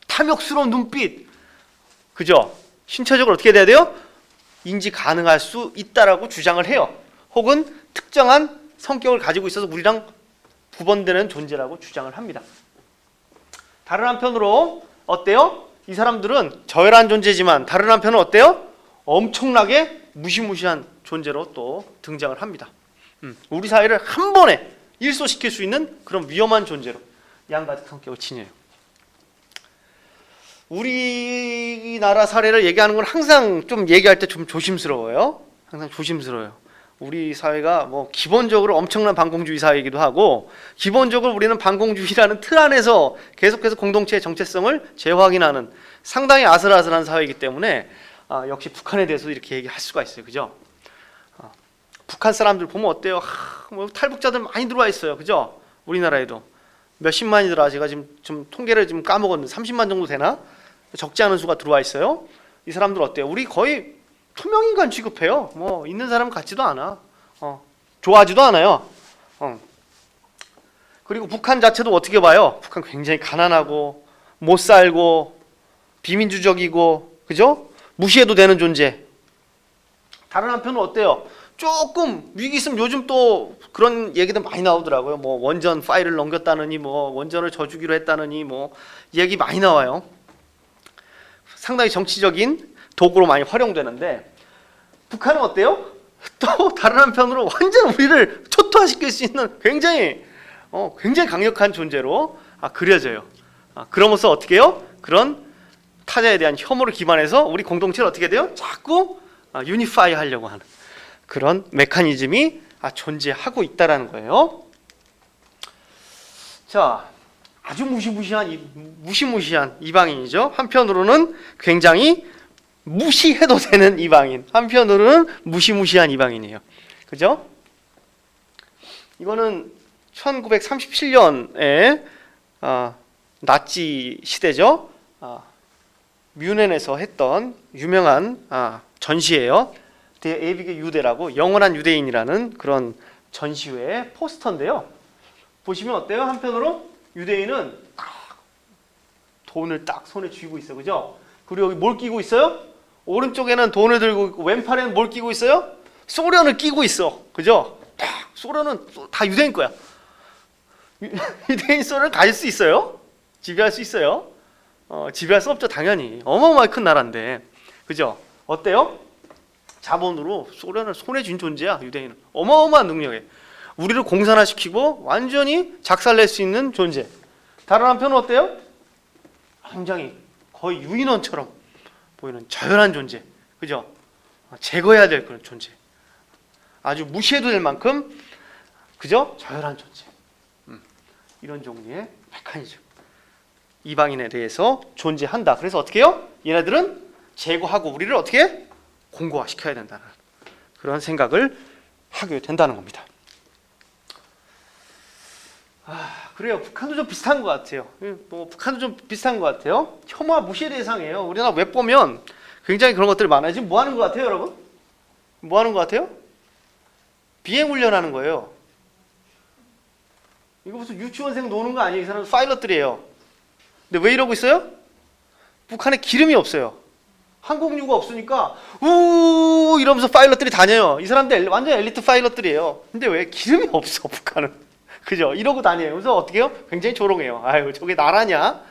탐욕스러운 눈빛, 그죠? 신체적으로 어떻게 돼야 돼요? 인지 가능할 수 있다라고 주장을 해요. 혹은 특정한 성격을 가지고 있어서 우리랑 구분되는 존재라고 주장을 합니다. 다른 한편으로 어때요? 이 사람들은 저열한 존재지만 다른 한편은 어때요? 엄청나게 무시무시한 존재로 또 등장을 합니다. 우리 사회를 한 번에 일소시킬 수 있는 그런 위험한 존재로 양가적 성격을 지녀요. 우리나라 사례를 얘기하는 건 항상 좀 얘기할 때 좀 조심스러워요. 항상 조심스러워요. 우리 사회가 뭐 기본적으로 엄청난 반공주의 사회이기도 하고, 기본적으로 우리는 반공주의라는 틀 안에서 계속해서 공동체의 정체성을 재확인하는 상당히 아슬아슬한 사회이기 때문에 역시 북한에 대해서 이렇게 얘기할 수가 있어요, 그죠? 북한 사람들 보면 어때요? 뭐 탈북자들 많이 들어와 있어요, 그죠? 우리나라에도 몇십만이더라. 제가 지금 좀 통계를 좀 까먹었는데 30만 정도 되나? 적지 않은 수가 들어와 있어요. 이 사람들 어때요? 우리 거의 투명인간 취급해요. 뭐 있는 사람 같지도 않아. 좋아하지도 않아요. 그리고 북한 자체도 어떻게 봐요? 북한 굉장히 가난하고 못 살고 비민주적이고, 그죠? 무시해도 되는 존재. 다른 한편은 어때요? 조금 위기 있으면 요즘 또 그런 얘기도 많이 나오더라고요. 뭐 원전 파일을 넘겼다느니, 뭐 원전을 져주기로 했다느니, 뭐 얘기 많이 나와요. 상당히 정치적인 도구로 많이 활용되는데, 북한은 어때요? 또 다른 한편으로 완전 우리를 초토화시킬 수 있는 굉장히 강력한 존재로 그려져요. 그러면서 어떻게 해요? 그런 타자에 대한 혐오를 기반해서 우리 공동체를 어떻게 돼요? 자꾸 유니파이 하려고 하는 그런 메커니즘이 존재하고 있다라는 거예요. 자, 아주 무시무시한 이방인이죠. 한편으로는 굉장히 무시해도 되는 이방인, 한편으로는 무시무시한 이방인이에요. 그죠? 이거는 1937년에 나치 시대죠. 뮌헨에서 했던 유명한 전시예요. 대 에비게 유대라고, 영원한 유대인이라는 그런 전시회의 포스터인데요. 보시면 어때요? 한편으로 유대인은 돈을 딱 손에 쥐고 있어요, 그죠? 그리고 여기 뭘 끼고 있어요? 오른쪽에는 돈을 들고 있고, 왼팔에는 뭘 끼고 있어요? 소련을 끼고 있어, 그죠? 소련은 다 유대인 거야. 유대인 소련을 가질 수 있어요? 지배할 수 있어요? 지배할 수 없죠, 당연히. 어마어마하게 큰 나라인데, 그죠? 어때요? 자본으로 소련을 손에 쥔 존재야, 유대인은. 어마어마한 능력에 우리를 공산화시키고 완전히 작살낼 수 있는 존재. 다른 한편은 어때요? 굉장히 거의 유인원처럼 보이는 저열한 존재, 그죠? 제거해야 될 그런 존재. 아주 무시해도 될 만큼, 그죠? 저열한 존재. 이런 종류의 메커니즘, 이방인에 대해서 존재한다. 그래서 어떻게 해요? 얘네들은 제거하고 우리를 어떻게 공고화시켜야 된다는 그런 생각을 하게 된다는 겁니다. 그래요. 북한도 좀 비슷한 것 같아요. 뭐 북한도 좀 비슷한 것 같아요. 혐오와 무시의 대상이에요. 우리나라 웹 보면 굉장히 그런 것들이 많아요. 지금 뭐 하는 것 같아요, 여러분? 뭐 하는 것 같아요? 비행 훈련하는 거예요. 이거 무슨 유치원생 노는 거 아니에요? 이 사람은 파일럿들이에요. 근데 왜 이러고 있어요? 북한에 기름이 없어요. 항공유가 없으니까 우 이러면서 파일럿들이 다녀요. 이 사람들 완전 엘리트 파일럿들이에요. 근데 왜 기름이 없어 북한은? 그죠? 이러고 다녀요. 그래서 어떻게 해요? 굉장히 조롱해요. 아유 저게 나라냐?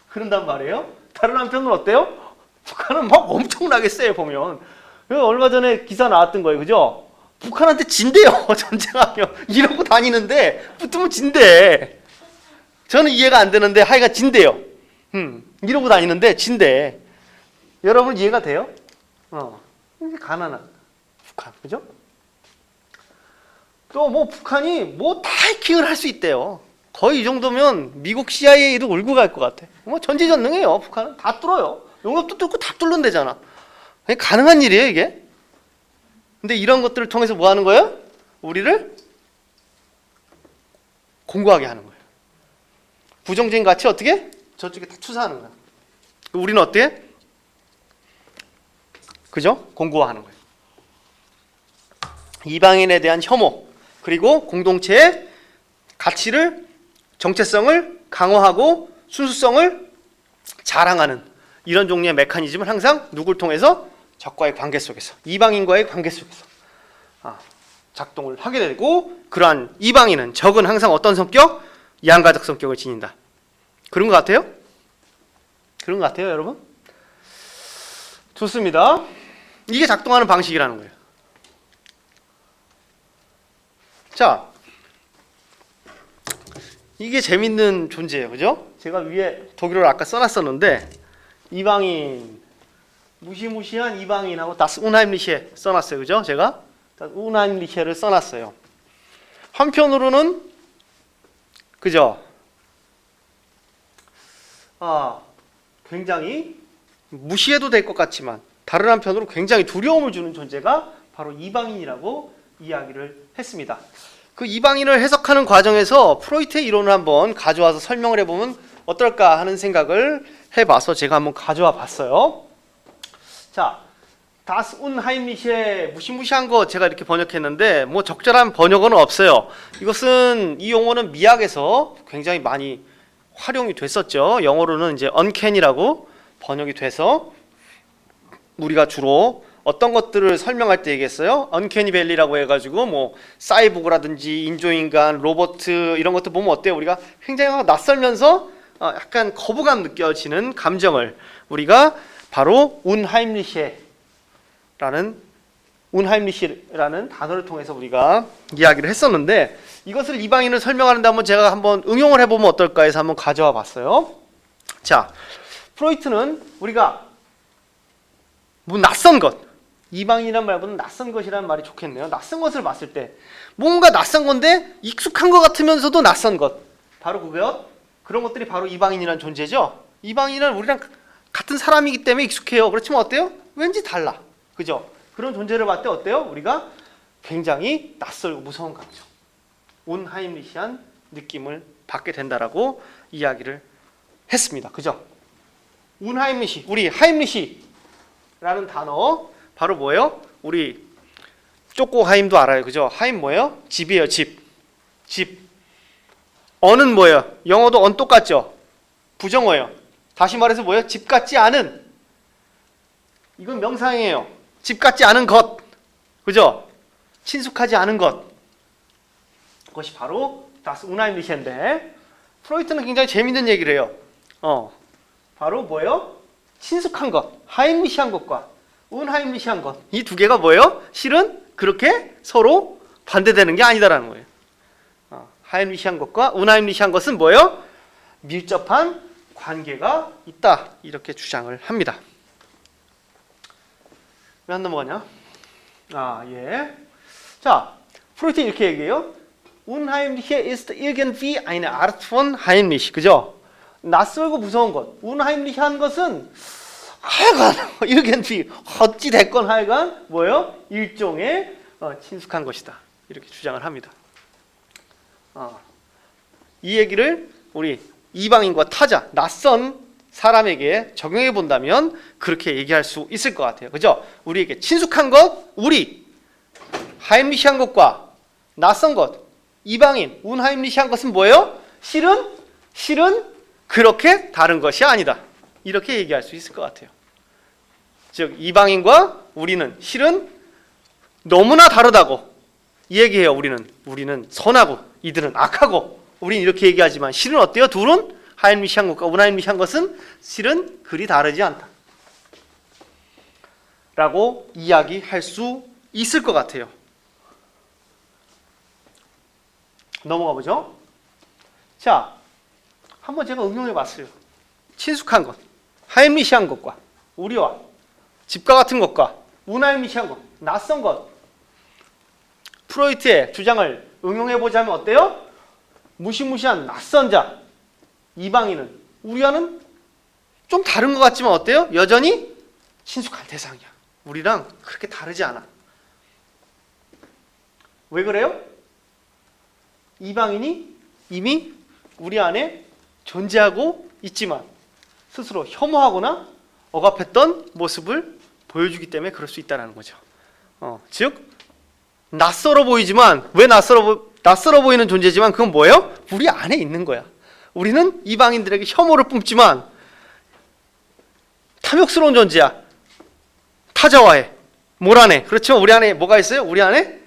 그런단 말이에요. 다른 한편은 어때요? 북한은 막 엄청나게 세요 보면. 얼마 전에 기사 나왔던 거예요. 그죠? 북한한테 진대요. 전쟁하면 이러고 다니는데 붙으면 진대. 저는 이해가 안 되는데 하여간 진대요. 이러고 다니는데 진대. 여러분 이해가 돼요? 가난한 북한, 그죠? 또 뭐 북한이 뭐 다 해킹을 할 수 있대요. 거의 이 정도면 미국 CIA도 울고 갈 것 같아. 뭐 전지전능해요. 북한은 다 뚫어요. 용접도 뚫고 다 뚫는 데잖아. 가능한 일이에요 이게. 근데 이런 것들을 통해서 뭐 하는 거예요? 우리를 공고하게 하는 거예요. 부정적인 가치 어떻게? 저쪽에 다 투사하는 거야. 우리는 어떻게? 그죠? 공고화하는 거예요. 이방인에 대한 혐오, 그리고 공동체의 가치를, 정체성을 강화하고 순수성을 자랑하는 이런 종류의 메커니즘을 항상 누굴 통해서? 적과의 관계 속에서, 이방인과의 관계 속에서 작동을 하게 되고, 그러한 이방인은, 적은 항상 어떤 성격? 양가적 성격을 지닌다. 그런 것 같아요? 그런 것 같아요, 여러분? 좋습니다. 이게 작동하는 방식이라는 거예요. 자, 이게 재밌는 존재예요. 그죠? 제가 위에 독일어를 아까 써놨었는데, 이방인, 무시무시한 이방인하고 다스 운하임리시에 써놨어요. 그죠? 제가 운하임리시를 써놨어요. 한편으로는 그죠? 굉장히 무시해도 될 것 같지만 다른 한편으로 굉장히 두려움을 주는 존재가 바로 이방인이라고 이야기를 했습니다. 그 이방인을 해석하는 과정에서 프로이트의 이론을 한번 가져와서 설명을 해보면 어떨까 하는 생각을 해봐서 제가 한번 가져와 봤어요. 자, 다스 운하임리시에 무시무시한 거 제가 이렇게 번역했는데 뭐 적절한 번역어는 없어요. 이 용어는 미학에서 굉장히 많이 활용이 됐었죠. 영어로는 이제 uncanny라고 번역이 돼서 우리가 주로 어떤 것들을 설명할 때 얘기했어요. uncanny valley라고 해가지고 뭐 사이보그라든지 인조인간, 로봇 이런 것들 보면 어때요? 우리가 굉장히 낯설면서 약간 거부감 느껴지는 감정을 우리가 바로 운하임리시라는 단어를 통해서 우리가 이야기를 했었는데, 이것을 이방인을 설명하는데 제가 한번 응용을 해보면 어떨까 해서 한번 가져와 봤어요. 자, 프로이트는 우리가 뭐 낯선 것, 이방인이란 말보다는 낯선 것이라는 말이 좋겠네요. 낯선 것을 봤을 때 뭔가 낯선 건데 익숙한 것 같으면서도 낯선 것, 바로 그런 것들이 바로 이방인이라는 존재죠. 이방인은 우리랑 같은 사람이기 때문에 익숙해요. 그렇지만 어때요? 왠지 달라. 그죠? 그런 존재를 봤을 때 어때요? 우리가 굉장히 낯설고 무서운 감정, 운하임리시한 느낌을 받게 된다라고 이야기를 했습니다. 그죠? 운하임리시, 우리 하임리시라는 단어 바로 뭐예요? 우리 쪼꼬하임도 알아요. 그죠? 하임 뭐예요? 집이에요. 집. 언은 뭐예요? 영어도 언 똑같죠? 부정어예요. 다시 말해서 뭐예요? 집 같지 않은. 이건 명사형이에요. 집 같지 않은 것. 그죠? 친숙하지 않은 것. 그것이 바로 다스 운하임리시인데, 프로이트는 굉장히 재밌는 얘기를 해요. 바로 뭐예요? 친숙한 것, 하임리시한 것과 운하임리시한 것, 이 두 개가 뭐예요? 실은 그렇게 서로 반대되는 게 아니다라는 거예요. 하임리시한 것과 운하임리시한 것은 뭐예요? 밀접한 관계가 있다, 이렇게 주장을 합니다. 왜 안 넘어가냐? 예. 자, 프로이트 이렇게 얘기해요. Unheimliche ist irgendwie eine Art von heimlich. 그죠? 낯설고 무서운 것. Unheimlich한 것은 하여간 irgendwie 어찌 됐건 하여간 뭐예요? 일종의 친숙한 것이다, 이렇게 주장을 합니다. 이 얘기를 우리 이방인과 타자, 낯선 사람에게 적용해 본다면 그렇게 얘기할 수 있을 것 같아요. 그죠? 우리에게 친숙한 것, 우리, 하임리시한 것과 낯선 것, 이방인, 운하임리시한 것은 뭐예요? 실은 그렇게 다른 것이 아니다. 이렇게 얘기할 수 있을 것 같아요. 즉 이방인과 우리는 실은 너무나 다르다고 얘기해요. 우리는 선하고 이들은 악하고, 우리는 이렇게 얘기하지만 실은 어때요? 둘은 하임리시한 것과 운하임리시한 것은 실은 그리 다르지 않다 라고 이야기할 수 있을 것 같아요. 넘어가 보죠. 자, 한번 제가 응용해 봤어요. 친숙한 것, 하임리시한 것과 우리와 집과 같은 것과 운하임리시한 것, 낯선 것, 프로이트의 주장을 응용해 보자면 어때요? 무시무시한 낯선 자, 이방인은 우리와는 좀 다른 것 같지만 어때요? 여전히 친숙한 대상이야. 우리랑 그렇게 다르지 않아. 왜 그래요? 이방인이 이미 우리 안에 존재하고 있지만 스스로 혐오하거나 억압했던 모습을 보여주기 때문에 그럴 수 있다는 거죠. 즉 낯설어 보이지만, 왜 낯설어 보이는 존재지만 그건 뭐예요? 우리 안에 있는 거야. 우리는 이방인들에게 혐오를 뿜지만 탐욕스러운 존재야. 타자와의 몰아내. 그렇죠? 우리 안에 뭐가 있어요? 우리 안에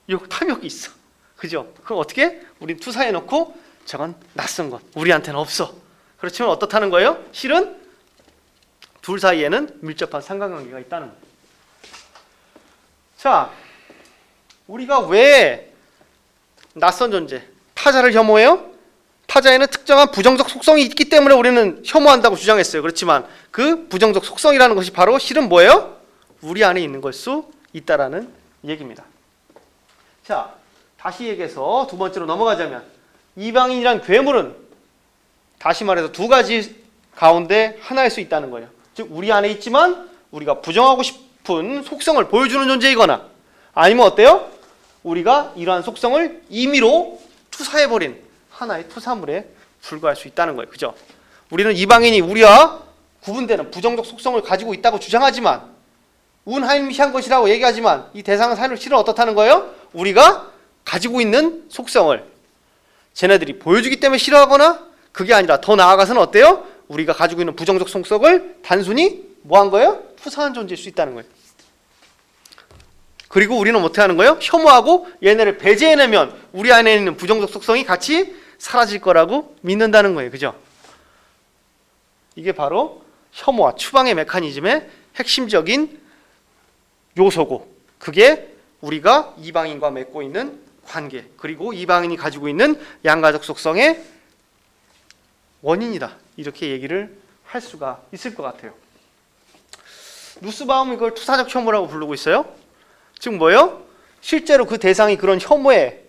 탐욕이 있어. 그죠? 그럼 어떻게? 우린 투사해 놓고 저건 낯선 것, 우리한테는 없어. 그렇지만 어떻다는 거예요? 실은 둘 사이에는 밀접한 상관관계가 있다는 거예요. 자, 우리가 왜 낯선 존재, 타자를 혐오해요? 타자에는 특정한 부정적 속성이 있기 때문에 우리는 혐오한다고 주장했어요. 그렇지만 그 부정적 속성이라는 것이 바로 실은 뭐예요? 우리 안에 있는 걸 수 있다라는 얘기입니다. 자, 다시 얘기해서 두 번째로 넘어가자면 이방인이란 괴물은 다시 말해서 두 가지 가운데 하나일 수 있다는 거예요. 즉 우리 안에 있지만 우리가 부정하고 싶은 속성을 보여주는 존재이거나, 아니면 어때요? 우리가 이러한 속성을 임의로 투사해버린 하나의 투사물에 불과할 수 있다는 거예요. 그죠? 우리는 이방인이 우리와 구분되는 부정적 속성을 가지고 있다고 주장하지만, 운하임리시한 것이라고 얘기하지만 이 대상은 실은 어떻다는 거예요? 우리가 가지고 있는 속성을 쟤네들이 보여주기 때문에 싫어하거나, 그게 아니라 더 나아가서는 어때요? 우리가 가지고 있는 부정적 속성을 단순히 뭐한 거예요? 투사한 존재일 수 있다는 거예요. 그리고 우리는 어떻게 하는 거예요? 혐오하고 얘네를 배제해내면 우리 안에 있는 부정적 속성이 같이 사라질 거라고 믿는다는 거예요. 그죠? 이게 바로 혐오와 추방의 메커니즘의 핵심적인 요소고, 그게 우리가 이방인과 맺고 있는 관계, 그리고 이방인이 가지고 있는 양가적 속성의 원인이다. 이렇게 얘기를 할 수가 있을 것 같아요. 누스바움은 이걸 투사적 혐오라고 부르고 있어요. 즉 뭐예요? 실제로 그 대상이 그런 혐오의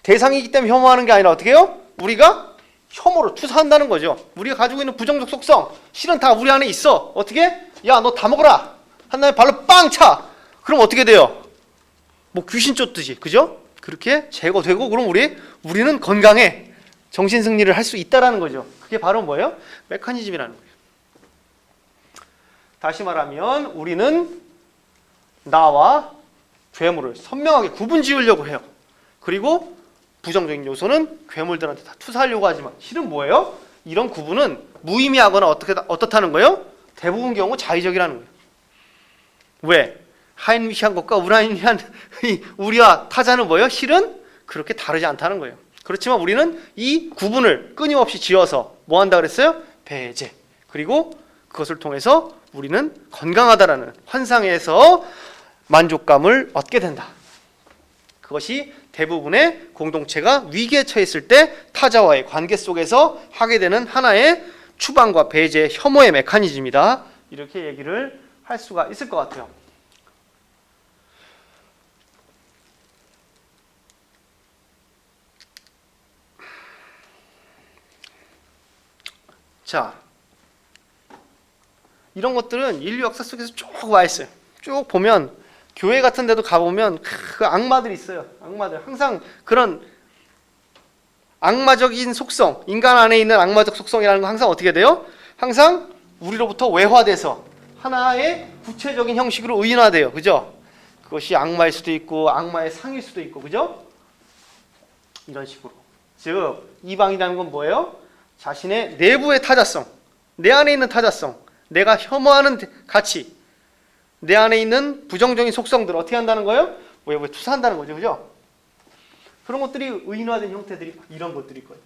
대상이기 때문에 혐오하는 게 아니라 어떻게 해요? 우리가 혐오를 투사한다는 거죠. 우리가 가지고 있는 부정적 속성, 실은 다 우리 안에 있어. 어떻게? 야, 너 다 먹어라. 한 다음에 발로 빵 차. 그럼 어떻게 돼요? 뭐 귀신 쫓듯이, 그죠? 그렇게 제거되고, 그럼 우리는 건강해. 정신 승리를 할 수 있다라는 거죠. 그게 바로 뭐예요? 메커니즘이라는 거예요. 다시 말하면 우리는 나와 괴물을 선명하게 구분 지으려고 해요. 그리고 부정적인 요소는 괴물들한테 다 투사하려고 하지만 실은 뭐예요? 이런 구분은 무의미하거나 어떻다는 거예요? 대부분 경우 자의적이라는 거예요. 왜? 하임리시한 것과 운하임리시한 우리와 타자는 뭐예요? 실은 그렇게 다르지 않다는 거예요. 그렇지만 우리는 이 구분을 끊임없이 지어서 뭐 한다 그랬어요? 배제. 그리고 그것을 통해서 우리는 건강하다라는 환상에서 만족감을 얻게 된다. 그것이 대부분의 공동체가 위기에 처했을 때 타자와의 관계 속에서 하게 되는 하나의 추방과 배제, 혐오의 메커니즘이다. 이렇게 얘기를 할 수가 있을 것 같아요. 자, 이런 것들은 인류 역사 속에서 쭉 와 있어요. 쭉 보면 교회 같은 데도 가보면 그 악마들이 있어요. 악마들. 항상 그런 악마적인 속성, 인간 안에 있는 악마적 속성이라는 건 항상 어떻게 돼요? 항상 우리로부터 외화돼서 하나의 구체적인 형식으로 의인화돼요. 그죠? 그것이 악마일 수도 있고 악마의 상일 수도 있고, 그죠? 이런 식으로. 즉 이방이라는 건 뭐예요? 자신의 내부의 타자성, 내 안에 있는 타자성, 내가 혐오하는 가치, 내 안에 있는 부정적인 속성들을 어떻게 한다는 거예요? 왜 투사한다는 거죠, 그죠? 그런 것들이 의인화된 형태들이 이런 것들일 거예요.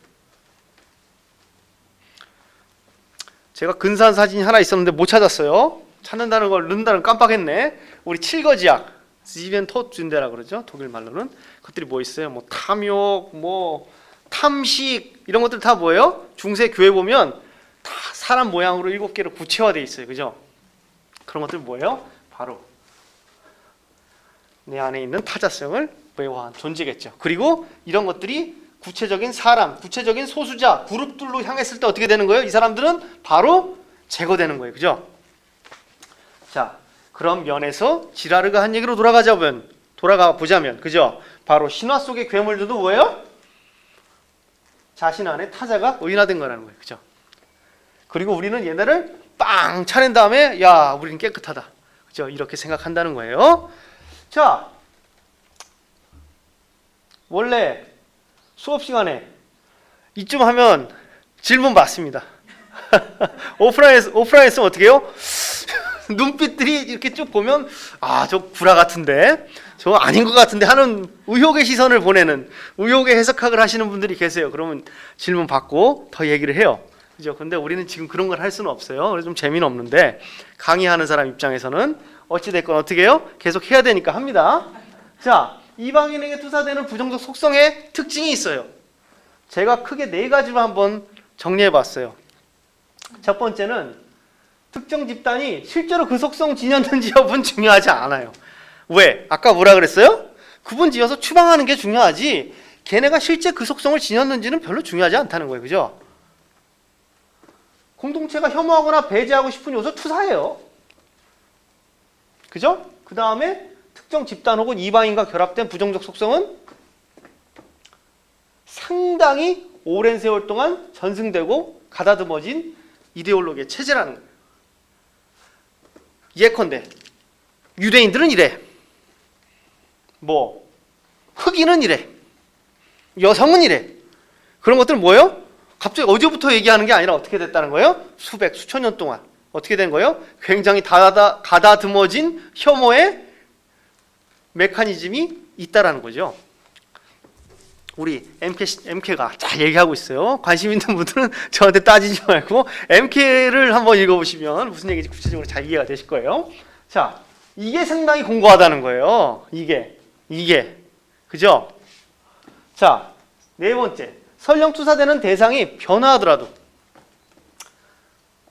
제가 근사한 사진이 하나 있었는데 못 찾았어요. 찾는다는 걸 넣는다는 걸 깜빡했네. 우리 칠거지약, 지벤 토준데라 그러죠, 독일 말로는. 그것들이 뭐 있어요? 뭐 탐욕, 뭐 탐식, 이런 것들 다 뭐예요? 중세 교회 보면 다 사람 모양으로 7개로 구체화되어 있어요, 그죠? 그런 것들 뭐예요? 바로 내 안에 있는 타자성을 외화한 존재겠죠. 그리고 이런 것들이 구체적인 사람, 구체적인 소수자, 그룹들로 향했을 때 어떻게 되는 거예요? 이 사람들은 바로 제거되는 거예요, 그죠? 자, 그런 면에서 지라르가 한 얘기로 돌아가 보자면, 그죠? 바로 신화 속의 괴물들도 뭐예요? 자신 안에 타자가 의인화된 거라는 거예요, 그죠? 그리고 우리는 얘네를 빵 차낸 다음에 야, 우리는 깨끗하다, 그죠? 이렇게 생각한다는 거예요. 자, 원래 수업 시간에 이쯤 하면 질문 받습니다. 오프라인에서 어떻게 해요? 눈빛들이 이렇게 쭉 보면 저 구라 같은데, 저 아닌 것 같은데 하는 의혹의 시선을 보내는, 의혹의 해석학을 하시는 분들이 계세요. 그러면 질문 받고 더 얘기를 해요, 그죠? 근데 우리는 지금 그런 걸 할 수는 없어요. 그래서 좀 재미는 없는데, 강의하는 사람 입장에서는 어찌됐건 어떻게 해요? 계속 해야 되니까 합니다. 자, 이방인에게 투사되는 부정적 속성의 특징이 있어요. 제가 크게 4가지로 한번 정리해 봤어요. 첫 번째는 특정 집단이 실제로 그 속성 지녔는지 여부는 중요하지 않아요. 왜? 아까 뭐라 그랬어요? 구분 지어서 추방하는 게 중요하지, 걔네가 실제 그 속성을 지녔는지는 별로 중요하지 않다는 거예요, 그죠? 공동체가 혐오하거나 배제하고 싶은 요소 투사예요, 그죠? 그 다음에 특정 집단 혹은 이방인과 결합된 부정적 속성은 상당히 오랜 세월 동안 전승되고 가다듬어진 이데올로기의 체제라는 거예요. 예컨대 유대인들은 이래, 뭐 흑인은 이래, 여성은 이래. 그런 것들은 뭐예요? 갑자기 어제부터 얘기하는 게 아니라 어떻게 됐다는 거예요? 수천 년 동안 어떻게 된 거예요? 굉장히 가다듬어진 혐오의 메커니즘이 있다라는 거죠. 우리 MK가 잘 얘기하고 있어요. 관심 있는 분들은 저한테 따지지 말고 MK를 한번 읽어보시면 무슨 얘기인지 구체적으로 잘 이해가 되실 거예요. 자, 이게 상당히 공고하다는 거예요. 이게 그죠? 자, 4번째, 설령 투사되는 대상이 변화하더라도,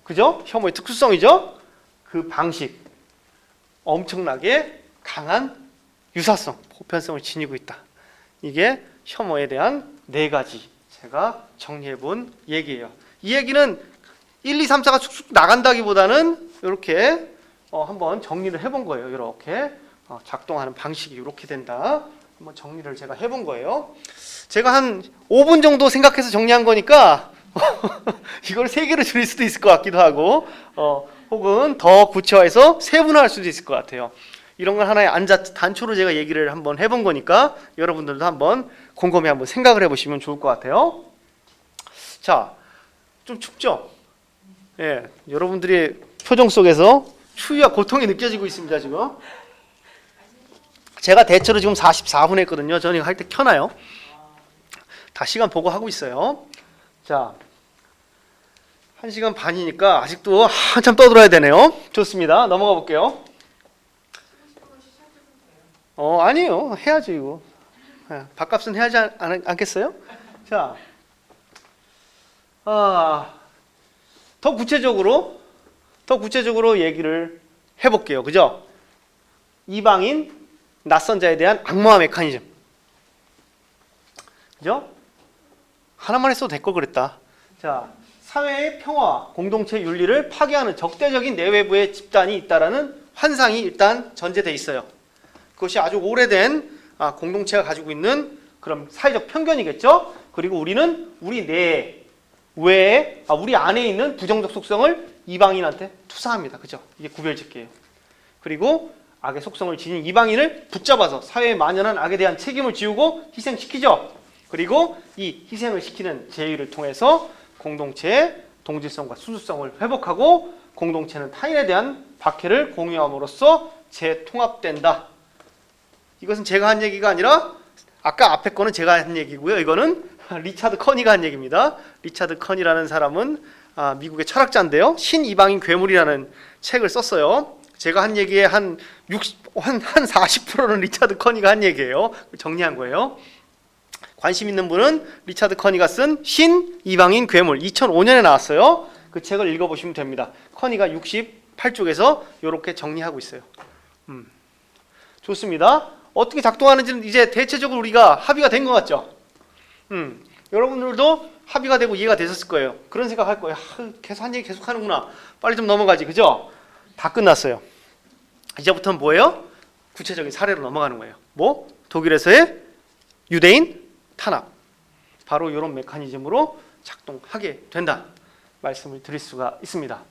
그죠? 혐오의 특수성이죠. 그 방식, 엄청나게 강한 유사성, 보편성을 지니고 있다. 이게 혐오에 대한 4가지 제가 정리해본 얘기예요. 이 얘기는 1, 2, 3, 4가 축축 나간다기보다는 이렇게 한번 정리를 해본 거예요. 이렇게 작동하는 방식이 이렇게 된다. 한번 정리를 제가 해본 거예요. 제가 한 5분 정도 생각해서 정리한 거니까 이걸 3개로 줄일 수도 있을 것 같기도 하고, 혹은 더 구체화해서 세분화할 수도 있을 것 같아요. 이런 걸 하나의 단초로 제가 얘기를 한번 해본 거니까 여러분들도 한번 곰곰이 한번 생각을 해보시면 좋을 것 같아요. 자, 좀 춥죠? 예, 여러분들의 표정 속에서 추위와 고통이 느껴지고 있습니다, 지금. 제가 대체로 지금 44분 했거든요. 저는 이거 할 때 켜놔요. 다 시간 보고 하고 있어요. 자, 1시간 반이니까 아직도 한참 떠들어야 되네요. 좋습니다. 넘어가 볼게요. 아니에요. 해야죠, 이거. 밥값은 해야지 않겠어요? 자, 더 구체적으로 얘기를 해볼게요. 그죠? 이방인, 낯선 자에 대한 악마화 메커니즘. 그죠? 하나만 했어도 될 걸 그랬다. 자, 사회의 평화와 공동체 윤리를 파괴하는 적대적인 내외부의 집단이 있다라는 환상이 일단 전제돼 있어요. 그것이 아주 오래된 공동체가 가지고 있는 그런 사회적 편견이겠죠. 그리고 우리는 우리 내 외에 우리 안에 있는 부정적 속성을 이방인한테 투사합니다. 그죠? 이게 구별짓기예요. 그리고 악의 속성을 지닌 이방인을 붙잡아서 사회에 만연한 악에 대한 책임을 지우고 희생시키죠. 그리고 이 희생을 시키는 제의를 통해서 공동체의 동질성과 수주성을 회복하고 공동체는 타인에 대한 박해를 공유함으로써 재통합된다. 이것은 제가 한 얘기가 아니라 아까 앞에 거는 제가 한 얘기고요. 이거는 리차드 커니가 한 얘기입니다. 리차드 커니라는 사람은 미국의 철학자인데요. 신이방인 괴물이라는 책을 썼어요. 제가 한 얘기의 한 40%는 리차드 커니가 한 얘기예요. 정리한 거예요. 관심 있는 분은 리차드 커니가 쓴 신이방인 괴물 2005년에 나왔어요. 그 책을 읽어보시면 됩니다. 커니가 68쪽에서 이렇게 정리하고 있어요. 좋습니다. 어떻게 작동하는지는 이제 대체적으로 우리가 합의가 된 것 같죠? 여러분들도 합의가 되고 이해가 되셨을 거예요. 그런 생각할 거예요. 계속 한 얘기 계속 하는구나. 빨리 좀 넘어가지. 그죠? 다 끝났어요. 이제부터는 뭐예요? 구체적인 사례로 넘어가는 거예요. 뭐? 독일에서의 유대인 탄압. 바로 이런 메커니즘으로 작동하게 된다. 말씀을 드릴 수가 있습니다.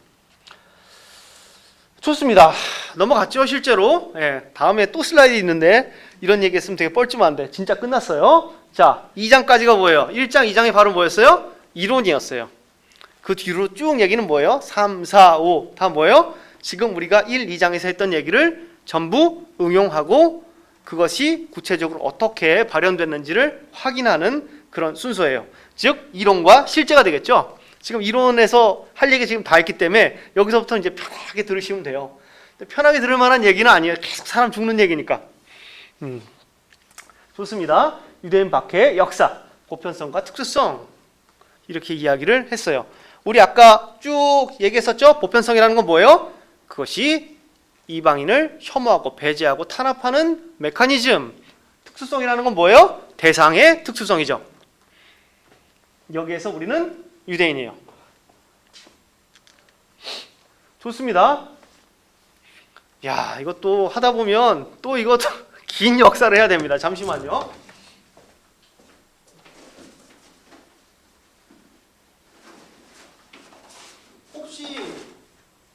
좋습니다. 넘어갔죠, 실제로. 다음에 또 슬라이드 있는데 이런 얘기 했으면 되게 뻘쭘한데 진짜 끝났어요. 자, 2장까지가 뭐예요? 1장, 2장이 바로 뭐였어요? 이론이었어요. 그 뒤로 쭉 얘기는 뭐예요? 3, 4, 5 다 뭐예요? 지금 우리가 1, 2장에서 했던 얘기를 전부 응용하고 그것이 구체적으로 어떻게 발현됐는지를 확인하는 그런 순서예요. 즉 이론과 실제가 되겠죠. 지금 이론에서 할 얘기 지금 다 했기 때문에 여기서부터 이제 편하게 들으시면 돼요. 편하게 들을 만한 얘기는 아니에요. 계속 사람 죽는 얘기니까. 좋습니다. 유대인 박해의 역사, 보편성과 특수성 이렇게 이야기를 했어요. 우리 아까 쭉 얘기했었죠. 보편성이라는 건 뭐예요? 그것이 이방인을 혐오하고 배제하고 탄압하는 메커니즘. 특수성이라는 건 뭐예요? 대상의 특수성이죠. 여기에서 우리는 유대인이에요. 좋습니다. 야, 이것도 하다 보면 또 이것도 긴 역사를 해야 됩니다. 잠시만요.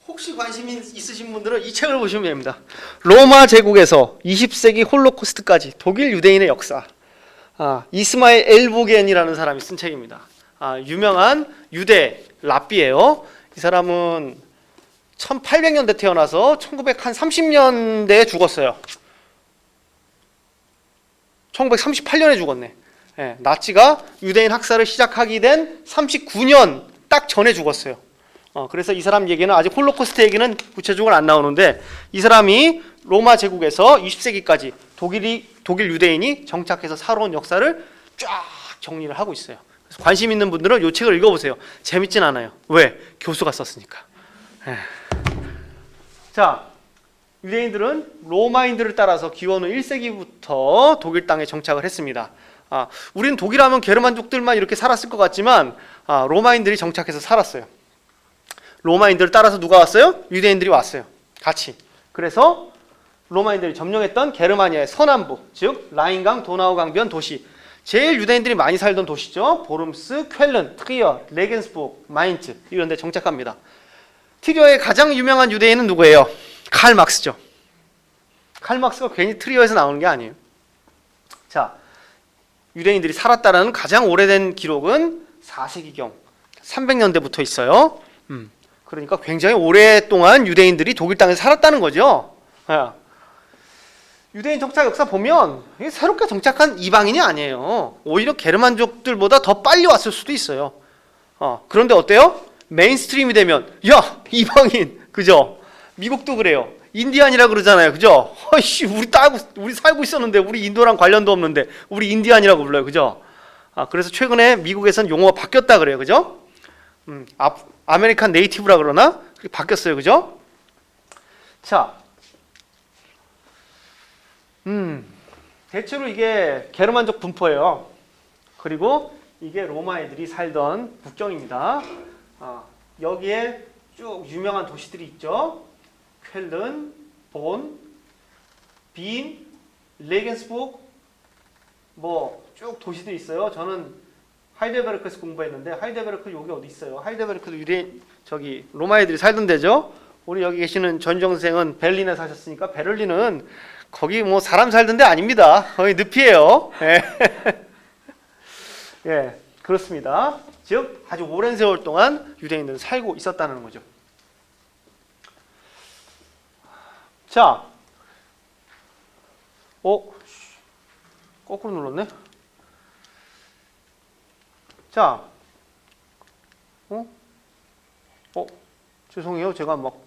혹시 관심 있으신 분들은 이 책을 보시면 됩니다. 로마 제국에서 20세기 홀로코스트까지 독일 유대인의 역사. 이스마엘 엘보겐이라는 사람이 쓴 책입니다. 유명한 유대 랍비예요. 이 사람은 1800년대 태어나서 1930년대에 죽었어요. 1938년에 죽었네. 나치가 유대인 학살을 시작하게 된 39년 딱 전에 죽었어요. 그래서 이 사람 얘기는 아직 홀로코스트 얘기는 구체적으로 안 나오는데 이 사람이 로마 제국에서 20세기까지 독일 유대인이 정착해서 살아온 역사를 쫙 정리를 하고 있어요. 그래서 관심 있는 분들은 이 책을 읽어보세요. 재밌진 않아요. 왜? 교수가 썼으니까. 자, 유대인들은 로마인들을 따라서 기원 후 1세기부터 독일 땅에 정착을 했습니다. 우리는 독일하면 게르만족들만 이렇게 살았을 것 같지만 로마인들이 정착해서 살았어요. 로마인들을 따라서 누가 왔어요? 유대인들이 왔어요. 같이. 그래서 로마인들이 점령했던 게르마니아의 서남부, 즉 라인강 도나우 강변 도시. 제일 유대인들이 많이 살던 도시죠. 보름스, 쾰른, 트리어, 레겐스부르크, 마인츠 이런 데 정착합니다. 트리어의 가장 유명한 유대인은 누구예요? 칼 막스죠. 칼 막스가 괜히 트리어에서 나오는 게 아니에요. 자, 유대인들이 살았다는 가장 오래된 기록은 4세기경 300년대부터 있어요. 그러니까 굉장히 오랫동안 유대인들이 독일 땅에서 살았다는 거죠. 유대인 정착 역사 보면 새롭게 정착한 이방인이 아니에요. 오히려 게르만족들보다 더 빨리 왔을 수도 있어요. 그런데 어때요? 메인스트림이 되면 야, 이방인, 그죠? 미국도 그래요. 인디안이라 그러잖아요, 그죠? 우리 살고 있었는데 우리 인도랑 관련도 없는데 우리 인디안이라고 불러요, 그죠? 그래서 최근에 미국에서는 용어가 바뀌었다 그래요, 그죠? 아메리칸 네이티브라 그러나? 그렇게 바뀌었어요, 그죠? 자, 대체로 이게 게르만족 분포예요. 그리고 이게 로마 애들이 살던 국경입니다. 여기에 쭉 유명한 도시들이 있죠. 쾰른, 본, 빈, 레겐스부르크 뭐 쭉 도시들이 있어요. 저는 하이델베르크에서 공부했는데 하이델베르크 여기 어디 있어요? 하이델베르크도 유대인 저기 로마 애들이 살던 데죠. 우리 여기 계시는 전정 선생은 베를린에 사셨으니까 베를린은 거기 뭐 사람 살던 데 아닙니다. 거기 늪이에요. 예. 예, 그렇습니다. 즉 아주 오랜 세월 동안 유대인들은 살고 있었다는 거죠. 자, 거꾸로 눌렀네. 자, 죄송해요. 제가 막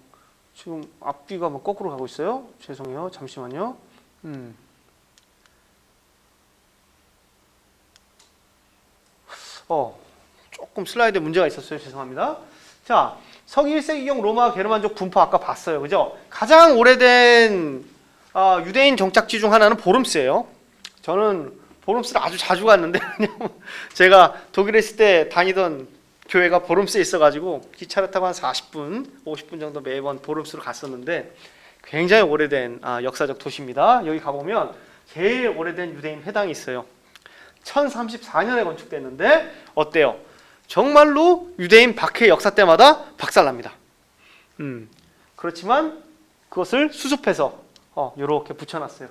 지금 앞뒤가 막 거꾸로 가고 있어요. 죄송해요. 잠시만요. 조금 슬라이드에 문제가 있었어요. 죄송합니다. 자, 서기 1세기경 로마 게르만족 분포 아까 봤어요. 그죠? 가장 오래된 유대인 정착지 중 하나는 보름스예요. 저는 보름스를 아주 자주 갔는데 제가 독일에 있을 때 다니던 교회가 보름스에 있어가지고 기차를 타고 한 40분, 50분 정도 매번 보름스로 갔었는데 굉장히 오래된 역사적 도시입니다. 여기 가보면 제일 오래된 유대인 회당이 있어요. 1034년에 건축됐는데 어때요? 정말로 유대인 박해 역사 때마다 박살납니다. 그렇지만 그것을 수습해서 이렇게 붙여놨어요.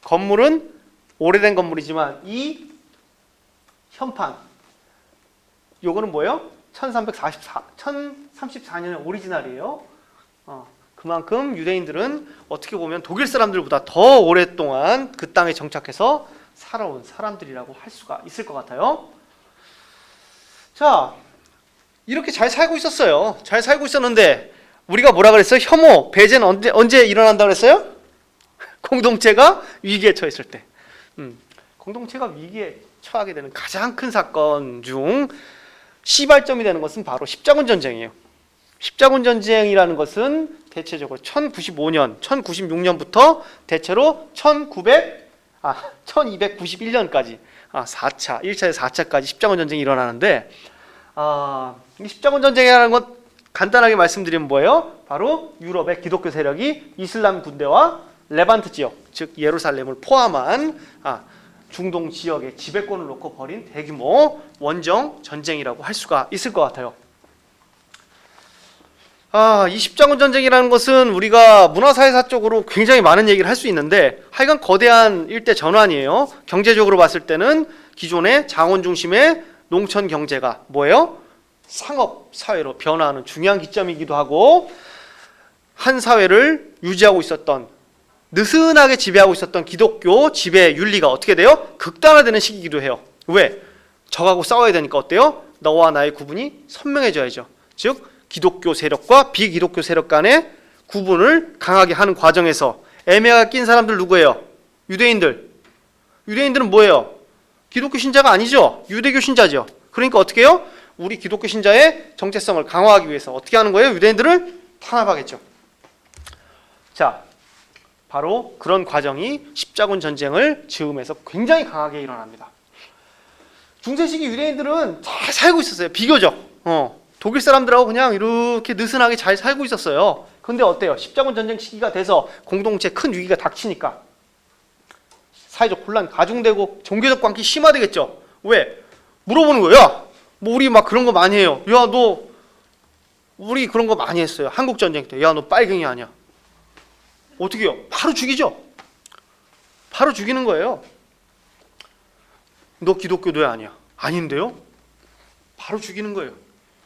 건물은 오래된 건물이지만 이 현판 요거는 뭐예요? 1034년의 오리지널이에요. 그만큼 유대인들은 어떻게 보면 독일 사람들보다 더 오랫동안 그 땅에 정착해서 살아온 사람들이라고 할 수가 있을 것 같아요. 자, 이렇게 잘 살고 있었어요. 잘 살고 있었는데 우리가 뭐라 그랬어요? 혐오, 배제는 언제 일어난다고 그랬어요? 공동체가 위기에 처했을 때. 공동체가 위기에 처하게 되는 가장 큰 사건 중 시발점이 되는 것은 바로 십자군 전쟁이에요. 십자군 전쟁이라는 것은 대체적으로 1095년, 1096년부터 대체로 1291년까지 4차, 1차에서 4차까지 십자군 전쟁이 일어나는데 이 십자군 전쟁이라는 것 간단하게 말씀드리면 뭐예요? 바로 유럽의 기독교 세력이 이슬람 군대와 레반트 지역, 즉 예루살렘을 포함한 중동 지역의 지배권을 놓고 벌인 대규모 원정 전쟁이라고 할 수가 있을 것 같아요. 이 십자군 전쟁이라는 것은 우리가 문화사회사적으로 굉장히 많은 얘기를 할 수 있는데 하여간 거대한 일대 전환이에요. 경제적으로 봤을 때는 기존의 장원 중심의 농촌 경제가 뭐예요? 상업 사회로 변화하는 중요한 기점이기도 하고 한 사회를 유지하고 있었던 느슨하게 지배하고 있었던 기독교 지배 윤리가 어떻게 돼요? 극단화되는 시기이기도 해요. 왜? 적하고 싸워야 되니까 어때요? 너와 나의 구분이 선명해져야죠. 즉 기독교 세력과 비기독교 세력 간의 구분을 강하게 하는 과정에서 애매가 낀 사람들 누구예요? 유대인들. 유대인들은 뭐예요? 기독교 신자가 아니죠. 유대교 신자죠. 그러니까 어떻게 해요? 우리 기독교 신자의 정체성을 강화하기 위해서 어떻게 하는 거예요? 유대인들을 탄압하겠죠. 자, 바로 그런 과정이 십자군 전쟁을 즈음해서 굉장히 강하게 일어납니다. 중세시기 유대인들은 잘 살고 있었어요. 비교적. 독일 사람들하고 그냥 이렇게 느슨하게 잘 살고 있었어요. 근데 어때요? 십자군 전쟁 시기가 돼서 공동체 큰 위기가 닥치니까 사회적 혼란 가중되고 종교적 관계 심화되겠죠. 왜? 물어보는 거예요. 야, 뭐 우리 막 그런 거 많이 해요. 야, 너 우리 그런 거 많이 했어요. 한국 전쟁 때. 야, 너 빨갱이 아니야. 어떻게 해요? 바로 죽이죠. 바로 죽이는 거예요. 너 기독교도야 아니야. 아닌데요? 바로 죽이는 거예요.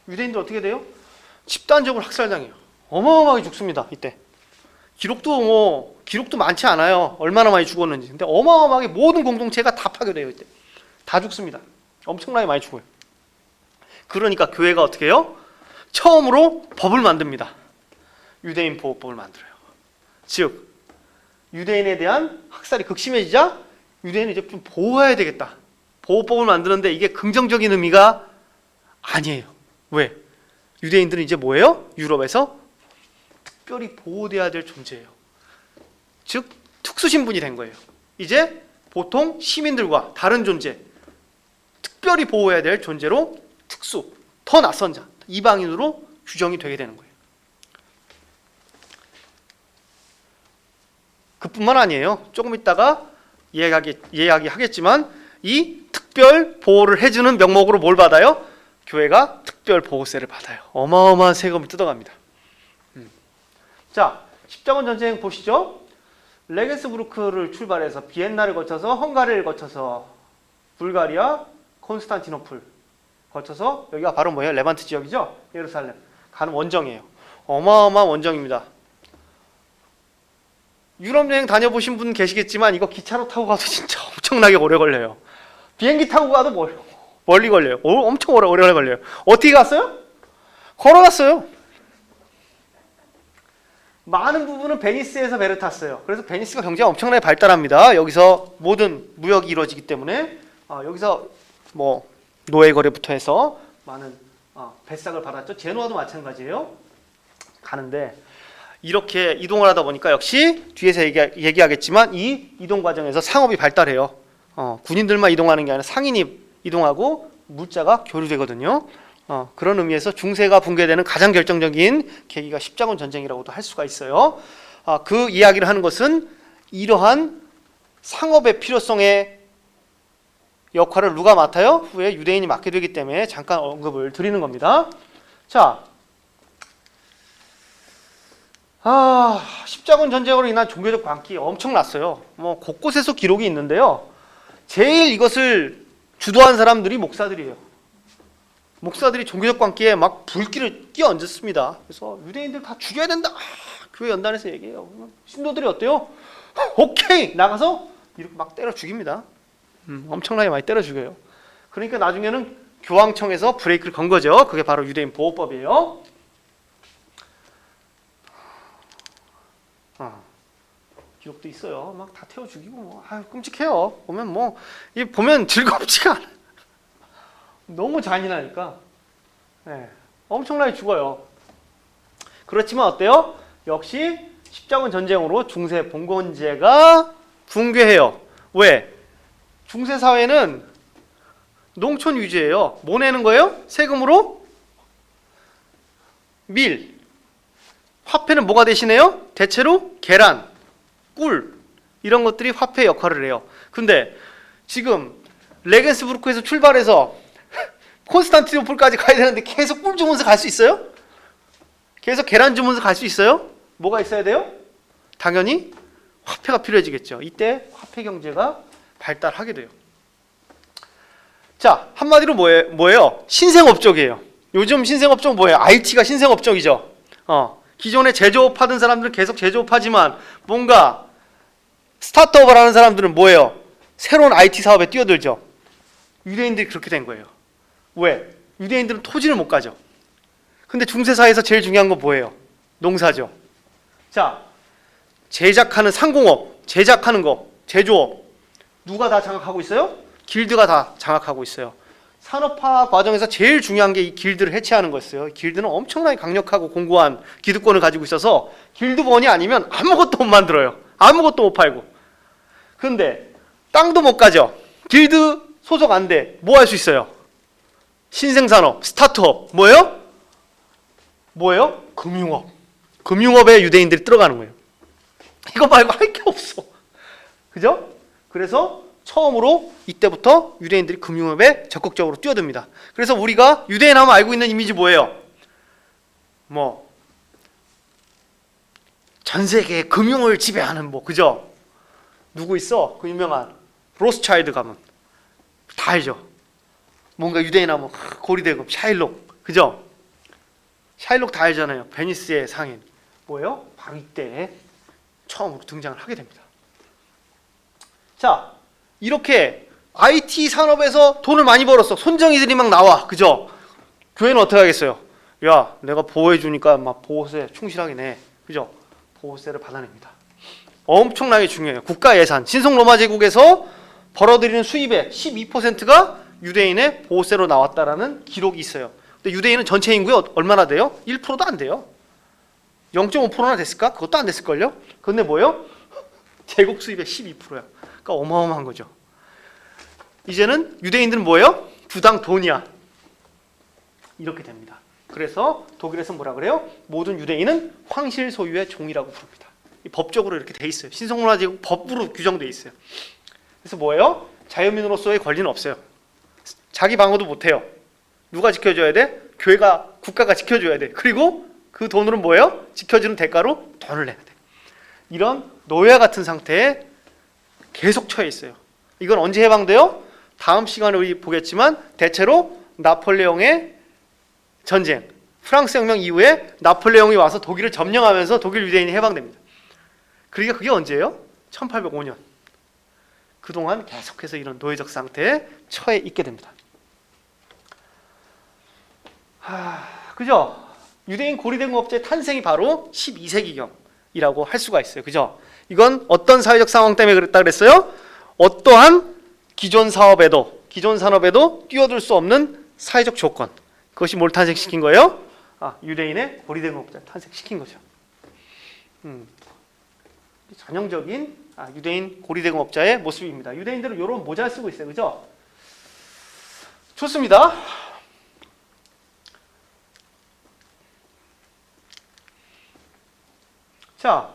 유대인들 어떻게 돼요? 집단적으로 학살당해요. 어마어마하게 죽습니다. 이때 기록도 많지 않아요. 얼마나 많이 죽었는지. 근데 어마어마하게 모든 공동체가 다 파괴돼요. 이때 다 죽습니다. 엄청나게 많이 죽어요. 그러니까 교회가 어떻게 해요? 처음으로 법을 만듭니다. 유대인 보호법을 만들어요. 즉 유대인에 대한 학살이 극심해지자 유대인을 이제 좀 보호해야 되겠다. 보호법을 만드는데 이게 긍정적인 의미가 아니에요. 왜? 유대인들은 이제 뭐예요? 유럽에서 특별히 보호돼야 될 존재예요. 즉 특수신분이 된 거예요. 이제 보통 시민들과 다른 존재, 특별히 보호해야 될 존재로 특수, 더 낯선 자, 이방인으로 규정이 되게 되는 거예요. 그뿐만 아니에요. 조금 있다가 이야기하겠지만 이 특별 보호를 해주는 명목으로 뭘 받아요? 교회가 특별 보호세를 받아요. 어마어마한 세금을 뜯어갑니다. 자, 십자군 전쟁 보시죠. 레겐스부르크를 출발해서 비엔나를 거쳐서 헝가리를 거쳐서 불가리아, 콘스탄티노플 거쳐서 여기가 바로 뭐예요? 레반트 지역이죠. 예루살렘 가는 원정이에요. 어마어마한 원정입니다. 유럽 여행 다녀보신 분 계시겠지만 이거 기차로 타고 가도 진짜 엄청나게 오래 걸려요. 비행기 타고 가도 멀리 걸려요. 엄청 오래 걸려요. 어떻게 갔어요? 걸어갔어요. 많은 부분은 베니스에서 배를 탔어요. 그래서 베니스가 경제가 엄청나게 발달합니다. 여기서 모든 무역이 이루어지기 때문에 여기서 뭐 노예 거래부터 해서 많은 배싹을 받았죠. 제노아도 마찬가지예요. 가는데 이렇게 이동을 하다 보니까 역시 뒤에서 얘기하겠지만 이 이동 과정에서 상업이 발달해요. 군인들만 이동하는 게 아니라 상인이 이동하고 물자가 교류되거든요. 그런 의미에서 중세가 붕괴되는 가장 결정적인 계기가 십자군 전쟁이라고도 할 수가 있어요. 그 이야기를 하는 것은 이러한 상업의 필요성의 역할을 누가 맡아요? 후에 유대인이 맡게 되기 때문에 잠깐 언급을 드리는 겁니다. 자, 십자군 전쟁으로 인한 종교적 광기 엄청났어요. 뭐 곳곳에서 기록이 있는데요. 제일 이것을 주도한 사람들이 목사들이에요. 목사들이 종교적 광기에 막 불길을 끼얹었습니다. 그래서 유대인들 다 죽여야 된다. 교회 연단에서 얘기해요. 신도들이 어때요? 오케이 나가서 이렇게 막 때려 죽입니다. 엄청나게 많이 때려 죽여요. 그러니까 나중에는 교황청에서 브레이크를 건 거죠. 그게 바로 유대인 보호법이에요. 기록도 있어요. 막 다 태워 죽이고 끔찍해요. 보면 즐겁지가 않아요. 너무 잔인하니까 엄청나게 죽어요. 그렇지만 어때요? 역시 십자군 전쟁으로 중세 봉건제가 붕괴해요. 왜? 중세 사회는 농촌 위주예요. 뭐 내는 거예요? 세금으로? 밀. 화폐는 뭐가 대신해요? 대체로 계란, 꿀 이런 것들이 화폐 역할을 해요. 근데 지금 레겐스부르크에서 출발해서 콘스탄티노플까지 가야 되는데 계속 꿀 주면서 갈 수 있어요? 계속 계란 주면서 갈 수 있어요? 뭐가 있어야 돼요? 당연히 화폐가 필요해지겠죠. 이때 화폐 경제가 발달하게 돼요. 자, 한마디로 뭐예요? 신생업적이에요. 요즘 신생업적 뭐예요? IT가 신생업적이죠. 기존에 제조업하던 사람들은 계속 제조업하지만 뭔가 스타트업을 하는 사람들은 뭐예요? 새로운 IT 사업에 뛰어들죠. 유대인들이 그렇게 된 거예요. 왜? 유대인들은 토지를 못 가죠. 근데 중세사회에서 제일 중요한 건 뭐예요? 농사죠. 자, 제작하는 상공업, 제작하는 거, 제조업 누가 다 장악하고 있어요? 길드가 다 장악하고 있어요. 산업화 과정에서 제일 중요한 게 이 길드를 해체하는 거였어요. 길드는 엄청나게 강력하고 공고한 기득권을 가지고 있어서 길드원이 아니면 아무것도 못 만들어요. 아무것도 못 팔고. 근데 땅도 못 가죠. 길드 소속 안 돼. 뭐 할 수 있어요? 신생산업, 스타트업. 뭐예요? 금융업. 금융업에 유대인들이 들어가는 거예요. 이거 말고 할 게 없어. 그죠? 그래서 처음으로 이때부터 유대인들이 금융업에 적극적으로 뛰어듭니다. 그래서 우리가 유대인 하면 알고 있는 이미지 뭐예요? 전 세계 금융을 지배하는 그죠? 누구 있어? 그 유명한 로스차일드 가문 다 알죠? 뭔가 유대인 하면 고리대금, 샤일록, 그죠? 샤일록 다 알잖아요. 베니스의 상인. 뭐예요? 바로 이때 처음으로 등장을 하게 됩니다. 자, 이렇게 IT 산업에서 돈을 많이 벌었어. 손정이들이 막 나와. 그죠? 교회는 어떻게 하겠어요? 야, 내가 보호해주니까 막 보호세 충실하게 내. 그죠? 보호세를 받아냅니다. 엄청나게 중요해요. 국가 예산. 신성 로마 제국에서 벌어들이는 수입의 12%가 유대인의 보호세로 나왔다라는 기록이 있어요. 근데 유대인은 전체 인구의 얼마나 돼요? 1%도 안 돼요. 0.5%나 됐을까? 그것도 안 됐을걸요? 근데 뭐예요? 제국 수입의 12%야. 그러니까 어마어마한 거죠. 이제는 유대인들은 뭐예요? 주당 돈이야. 이렇게 됩니다. 그래서 독일에서 뭐라 그래요? 모든 유대인은 황실 소유의 종이라고 부릅니다. 법적으로 이렇게 돼 있어요. 신성문화제국 법으로 규정돼 있어요. 그래서 뭐예요? 자유민으로서의 권리는 없어요. 자기 방어도 못해요. 누가 지켜줘야 돼? 교회가, 국가가 지켜줘야 돼. 그리고 그 돈으로는 뭐예요? 지켜주는 대가로 돈을 내야 돼. 이런 노예 같은 상태에 계속 처해 있어요. 이건 언제 해방돼요? 다음 시간에 우리 보겠지만 대체로 나폴레옹의 전쟁, 프랑스 혁명 이후에 나폴레옹이 와서 독일을 점령하면서 독일 유대인이 해방됩니다. 그러니까 그게 언제예요? 1805년. 그동안 계속해서 이런 노예적 상태에 처해 있게 됩니다. 그죠? 유대인 고리대공업자의 탄생이 바로 12세기경이라고 할 수가 있어요. 그죠? 이건 어떤 사회적 상황 때문에 그랬다 그랬어요? 어떠한 기존 산업에도 뛰어들 수 없는 사회적 조건. 그것이 뭘 탄생시킨 거예요? 유대인의 고리대공업자를 탄생시킨 거죠. 전형적인 유대인 고리대공업자의 모습입니다. 유대인들은 이런 모자를 쓰고 있어요. 그죠? 좋습니다. 자,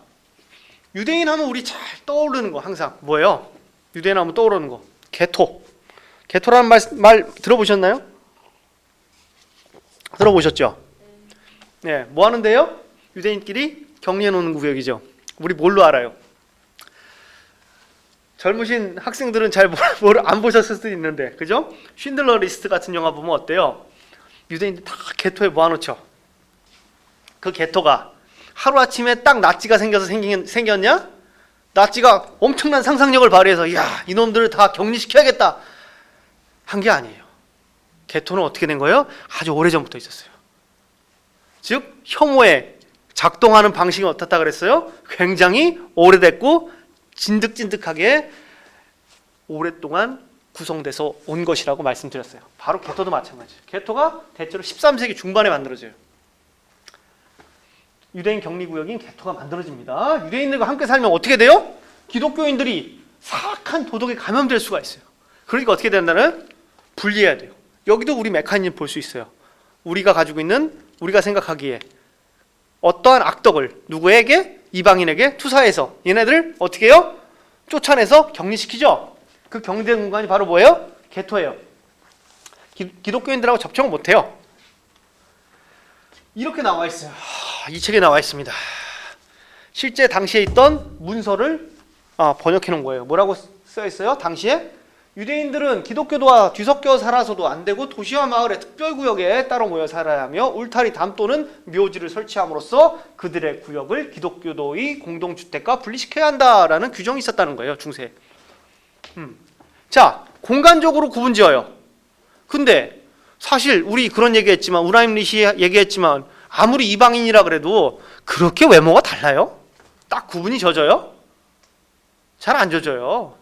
유대인 하면 우리 잘 떠오르는 거 항상 뭐예요? 유대인 하면 떠오르는 거 개토. 개토라는 말 들어보셨나요? 들어보셨죠? 네, 뭐 하는데요? 유대인끼리 격리해 놓는 구역이죠. 우리 뭘로 알아요? 젊으신 학생들은 잘 안 보셨을 수도 있는데, 그죠? 쉰들러 리스트 같은 영화 보면 어때요? 유대인들 다 개토에 모아놓죠. 그 개토가 하루아침에 딱 나치가 생겨서 생겼냐? 나치가 엄청난 상상력을 발휘해서 야, 이놈들을 다 격리시켜야겠다 한 게 아니에요. 개토는 어떻게 된 거예요? 아주 오래전부터 있었어요. 즉 혐오에 작동하는 방식이 어떻다 그랬어요? 굉장히 오래됐고 진득진득하게 오랫동안 구성돼서 온 것이라고 말씀드렸어요. 바로 개토도 마찬가지예요. 개토가 대체로 13세기 중반에 만들어져요. 유대인 격리구역인 개토가 만들어집니다. 유대인들과 함께 살면 어떻게 돼요? 기독교인들이 사악한 도덕에 감염될 수가 있어요. 그러니까 어떻게 된다는? 분리해야 돼요. 여기도 우리 메커니즘 볼 수 있어요. 우리가 가지고 있는, 우리가 생각하기에 어떠한 악덕을 누구에게? 이방인에게 투사해서 얘네들 어떻게 해요? 쫓아내서 격리시키죠. 그 격리된 공간이 바로 뭐예요? 개토예요. 기독교인들하고 접촉을 못해요. 이렇게 나와 있어요. 이 책에 나와 있습니다. 실제 당시에 있던 문서를 번역해 놓은 거예요. 뭐라고 써 있어요? 당시에 유대인들은 기독교도와 뒤섞여 살아서도 안 되고 도시와 마을의 특별구역에 따로 모여 살아야 하며 울타리 담 또는 묘지를 설치함으로써 그들의 구역을 기독교도의 공동주택과 분리시켜야 한다라는 규정이 있었다는 거예요. 중세. 자, 공간적으로 구분지어요. 근데 사실 우리 그런 얘기했지만 우라임 리시 얘기했지만 아무리 이방인이라 그래도 그렇게 외모가 달라요? 딱 구분이 져져요? 잘 안 져져요.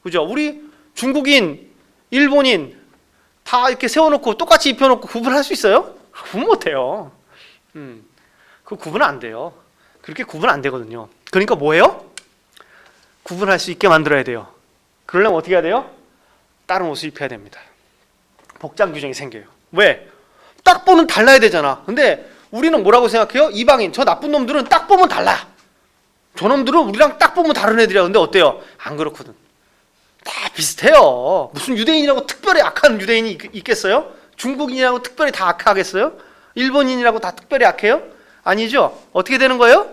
그죠? 우리 중국인, 일본인 다 이렇게 세워놓고 똑같이 입혀놓고 구분할 수 있어요? 구분 못해요. 그 구분 안 돼요. 그렇게 구분 안 되거든요. 그러니까 뭐예요? 구분할 수 있게 만들어야 돼요. 그러려면 어떻게 해야 돼요? 다른 옷을 입혀야 됩니다. 복장 규정이 생겨요. 왜? 딱 보면 달라야 되잖아. 근데 우리는 뭐라고 생각해요? 이방인, 저 나쁜 놈들은 딱 보면 달라. 저놈들은 우리랑 딱 보면 다른 애들이야. 근데 어때요? 안 그렇거든. 다 비슷해요. 무슨 유대인이라고 특별히 악한 유대인이 있겠어요? 중국인이라고 특별히 다 악하겠어요? 일본인이라고 다 특별히 악해요? 아니죠. 어떻게 되는 거예요?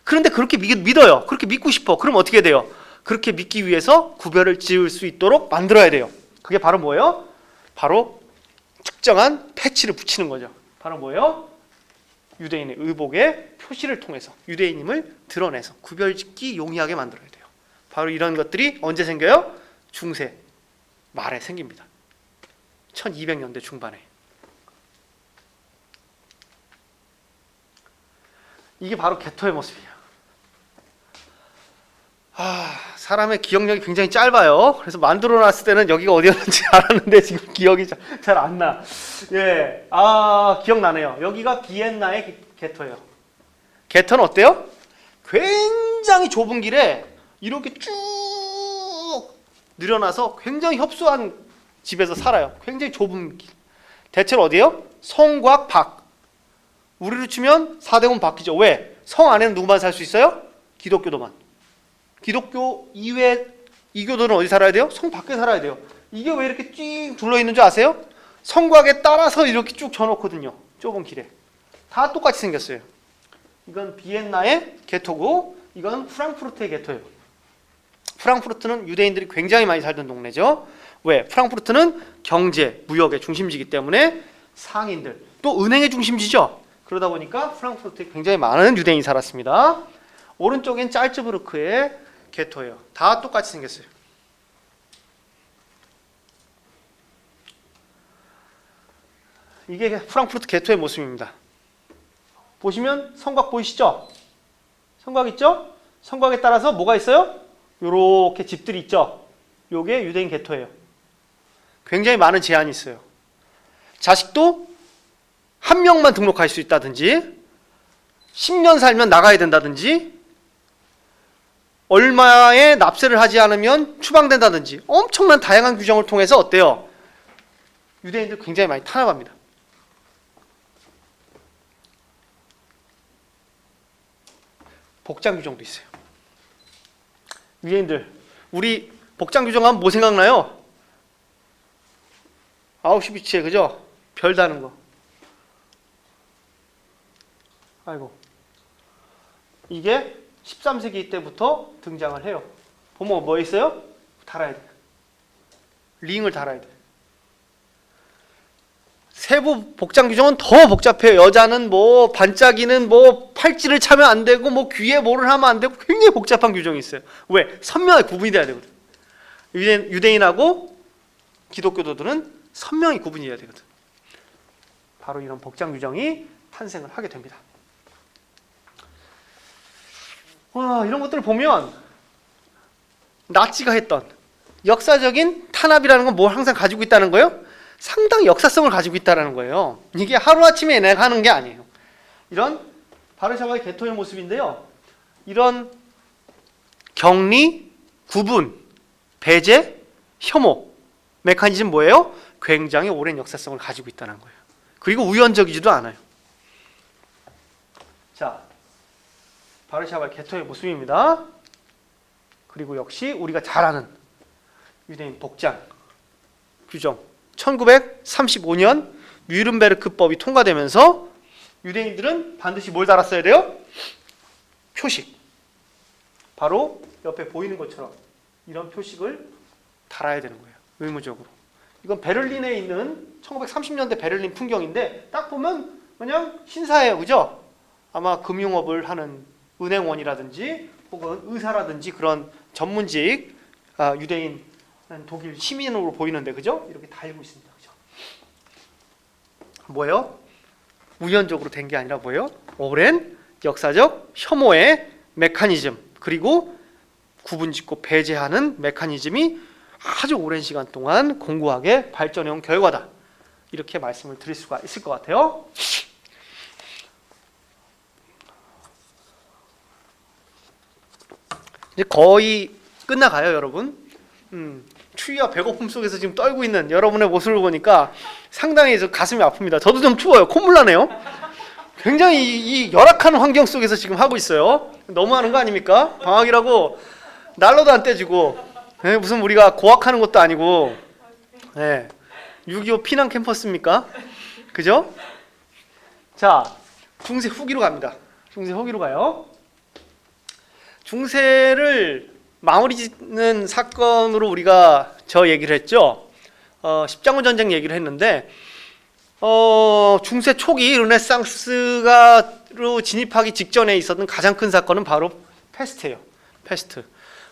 그런데 그렇게 믿어요. 그렇게 믿고 싶어. 그럼 어떻게 돼요? 그렇게 믿기 위해서 구별을 지을 수 있도록 만들어야 돼요. 그게 바로 뭐예요? 바로 특정한 패치를 붙이는 거죠. 바로 뭐예요? 유대인의 의복의 표시를 통해서 유대인임을 드러내서 구별짓기 용이하게 만들어야 돼요. 바로 이런 것들이 언제 생겨요? 중세 말에 생깁니다. 1200년대 중반에. 이게 바로 개토의 모습이에요. 사람의 기억력이 굉장히 짧아요. 그래서 만들어놨을 때는 여기가 어디였는지 알았는데 지금 기억이 잘 안 나. 예, 기억나네요. 여기가 비엔나의 개토예요. 개토는 어때요? 굉장히 좁은 길에 이렇게 쭉 늘어나서 굉장히 협소한 집에서 살아요. 굉장히 좁은 길. 대체로 어디예요? 성곽 밖. 우리로 치면 사대문 밖이죠. 왜? 성 안에는 누구만 살 수 있어요? 기독교도만. 기독교 이외 이교도는 어디 살아야 돼요? 성 밖에 살아야 돼요. 이게 왜 이렇게 쭉 둘러있는 줄 아세요? 성곽에 따라서 이렇게 쭉 져놓거든요. 좁은 길에. 다 똑같이 생겼어요. 이건 비엔나의 개토고 이건 프랑크푸르트의 개토예요. 프랑크푸르트는 유대인들이 굉장히 많이 살던 동네죠. 왜? 프랑크푸르트는 경제, 무역의 중심지이기 때문에 상인들, 또 은행의 중심지죠. 그러다 보니까 프랑크푸르트에 굉장히 많은 유대인이 살았습니다. 오른쪽엔 짤츠부르크의 개토예요. 다 똑같이 생겼어요. 이게 프랑크푸르트 개토의 모습입니다. 보시면 성곽 보이시죠? 성곽 있죠? 성곽에 따라서 뭐가 있어요? 요렇게 집들이 있죠? 요게 유대인 개토예요. 굉장히 많은 제한이 있어요. 자식도 한 명만 등록할 수 있다든지 10년 살면 나가야 된다든지 얼마의 납세를 하지 않으면 추방된다든지 엄청난 다양한 규정을 통해서 어때요? 유대인들 굉장히 많이 탄압합니다. 복장 규정도 있어요. 유대인들 우리 복장 규정하면 뭐 생각나요? 아우슈비츠에 그죠? 별 다는 거. 아이고. 이게 13세기 때부터 등장을 해요. 보면 뭐 있어요? 달아야 돼. 링을 달아야 돼. 세부 복장 규정은 더 복잡해요. 여자는 뭐 반짝이는 뭐 팔찌를 차면 안 되고 뭐 귀에 뭐를 하면 안 되고 굉장히 복잡한 규정이 있어요. 왜? 선명하게 구분이 돼야 되거든. 유대인하고 기독교도들은 선명히 구분이 돼야 되거든. 바로 이런 복장 규정이 탄생을 하게 됩니다. 와, 이런 것들을 보면 나치가 했던 역사적인 탄압이라는 건 뭘 항상 가지고 있다는 거예요? 상당히 역사성을 가지고 있다는 거예요. 이게 하루아침에 내가 하는 게 아니에요. 이런 바르샤바의 개토의 모습인데요. 이런 격리, 구분, 배제, 혐오 메커니즘 뭐예요? 굉장히 오랜 역사성을 가지고 있다는 거예요. 그리고 우연적이지도 않아요. 자, 바르샤바의 개토의 모습입니다. 그리고 역시 우리가 잘 아는 유대인 복장 규정 1935년 뉘른베르크법이 통과되면서 유대인들은 반드시 뭘 달았어야 돼요? 표식. 바로 옆에 보이는 것처럼 이런 표식을 달아야 되는 거예요. 의무적으로. 이건 베를린에 있는 1930년대 베를린 풍경인데 딱 보면 그냥 신사예요. 그죠? 아마 금융업을 하는 은행원이라든지 혹은 의사라든지 그런 전문직 유대인 독일 시민으로 보이는데 그죠? 이렇게 달고 있습니다. 그죠? 뭐예요? 우연적으로 된 게 아니라 뭐예요? 오랜 역사적 혐오의 메커니즘 그리고 구분짓고 배제하는 메커니즘이 아주 오랜 시간 동안 공고하게 발전해온 결과다. 이렇게 말씀을 드릴 수가 있을 것 같아요. 이제 거의 끝나가요, 여러분. 추위와 배고픔 속에서 지금 떨고 있는 여러분의 모습을 보니까 상당히 가슴이 아픕니다. 저도 좀 추워요. 콧물 나네요. 굉장히 이 열악한 환경 속에서 지금 하고 있어요. 너무하는 거 아닙니까? 방학이라고 난로도 안 떼주고 무슨 우리가 고학하는 것도 아니고 6.25 피난 캠퍼스입니까? 그죠? 자, 중세 후기로 갑니다. 중세 후기로 가요. 중세를 마무리 짓는 사건으로 우리가 저 얘기를 했죠. 십자군 전쟁 얘기를 했는데 중세 초기 르네상스가로 진입하기 직전에 있었던 가장 큰 사건은 바로 패스트예요. 패스트.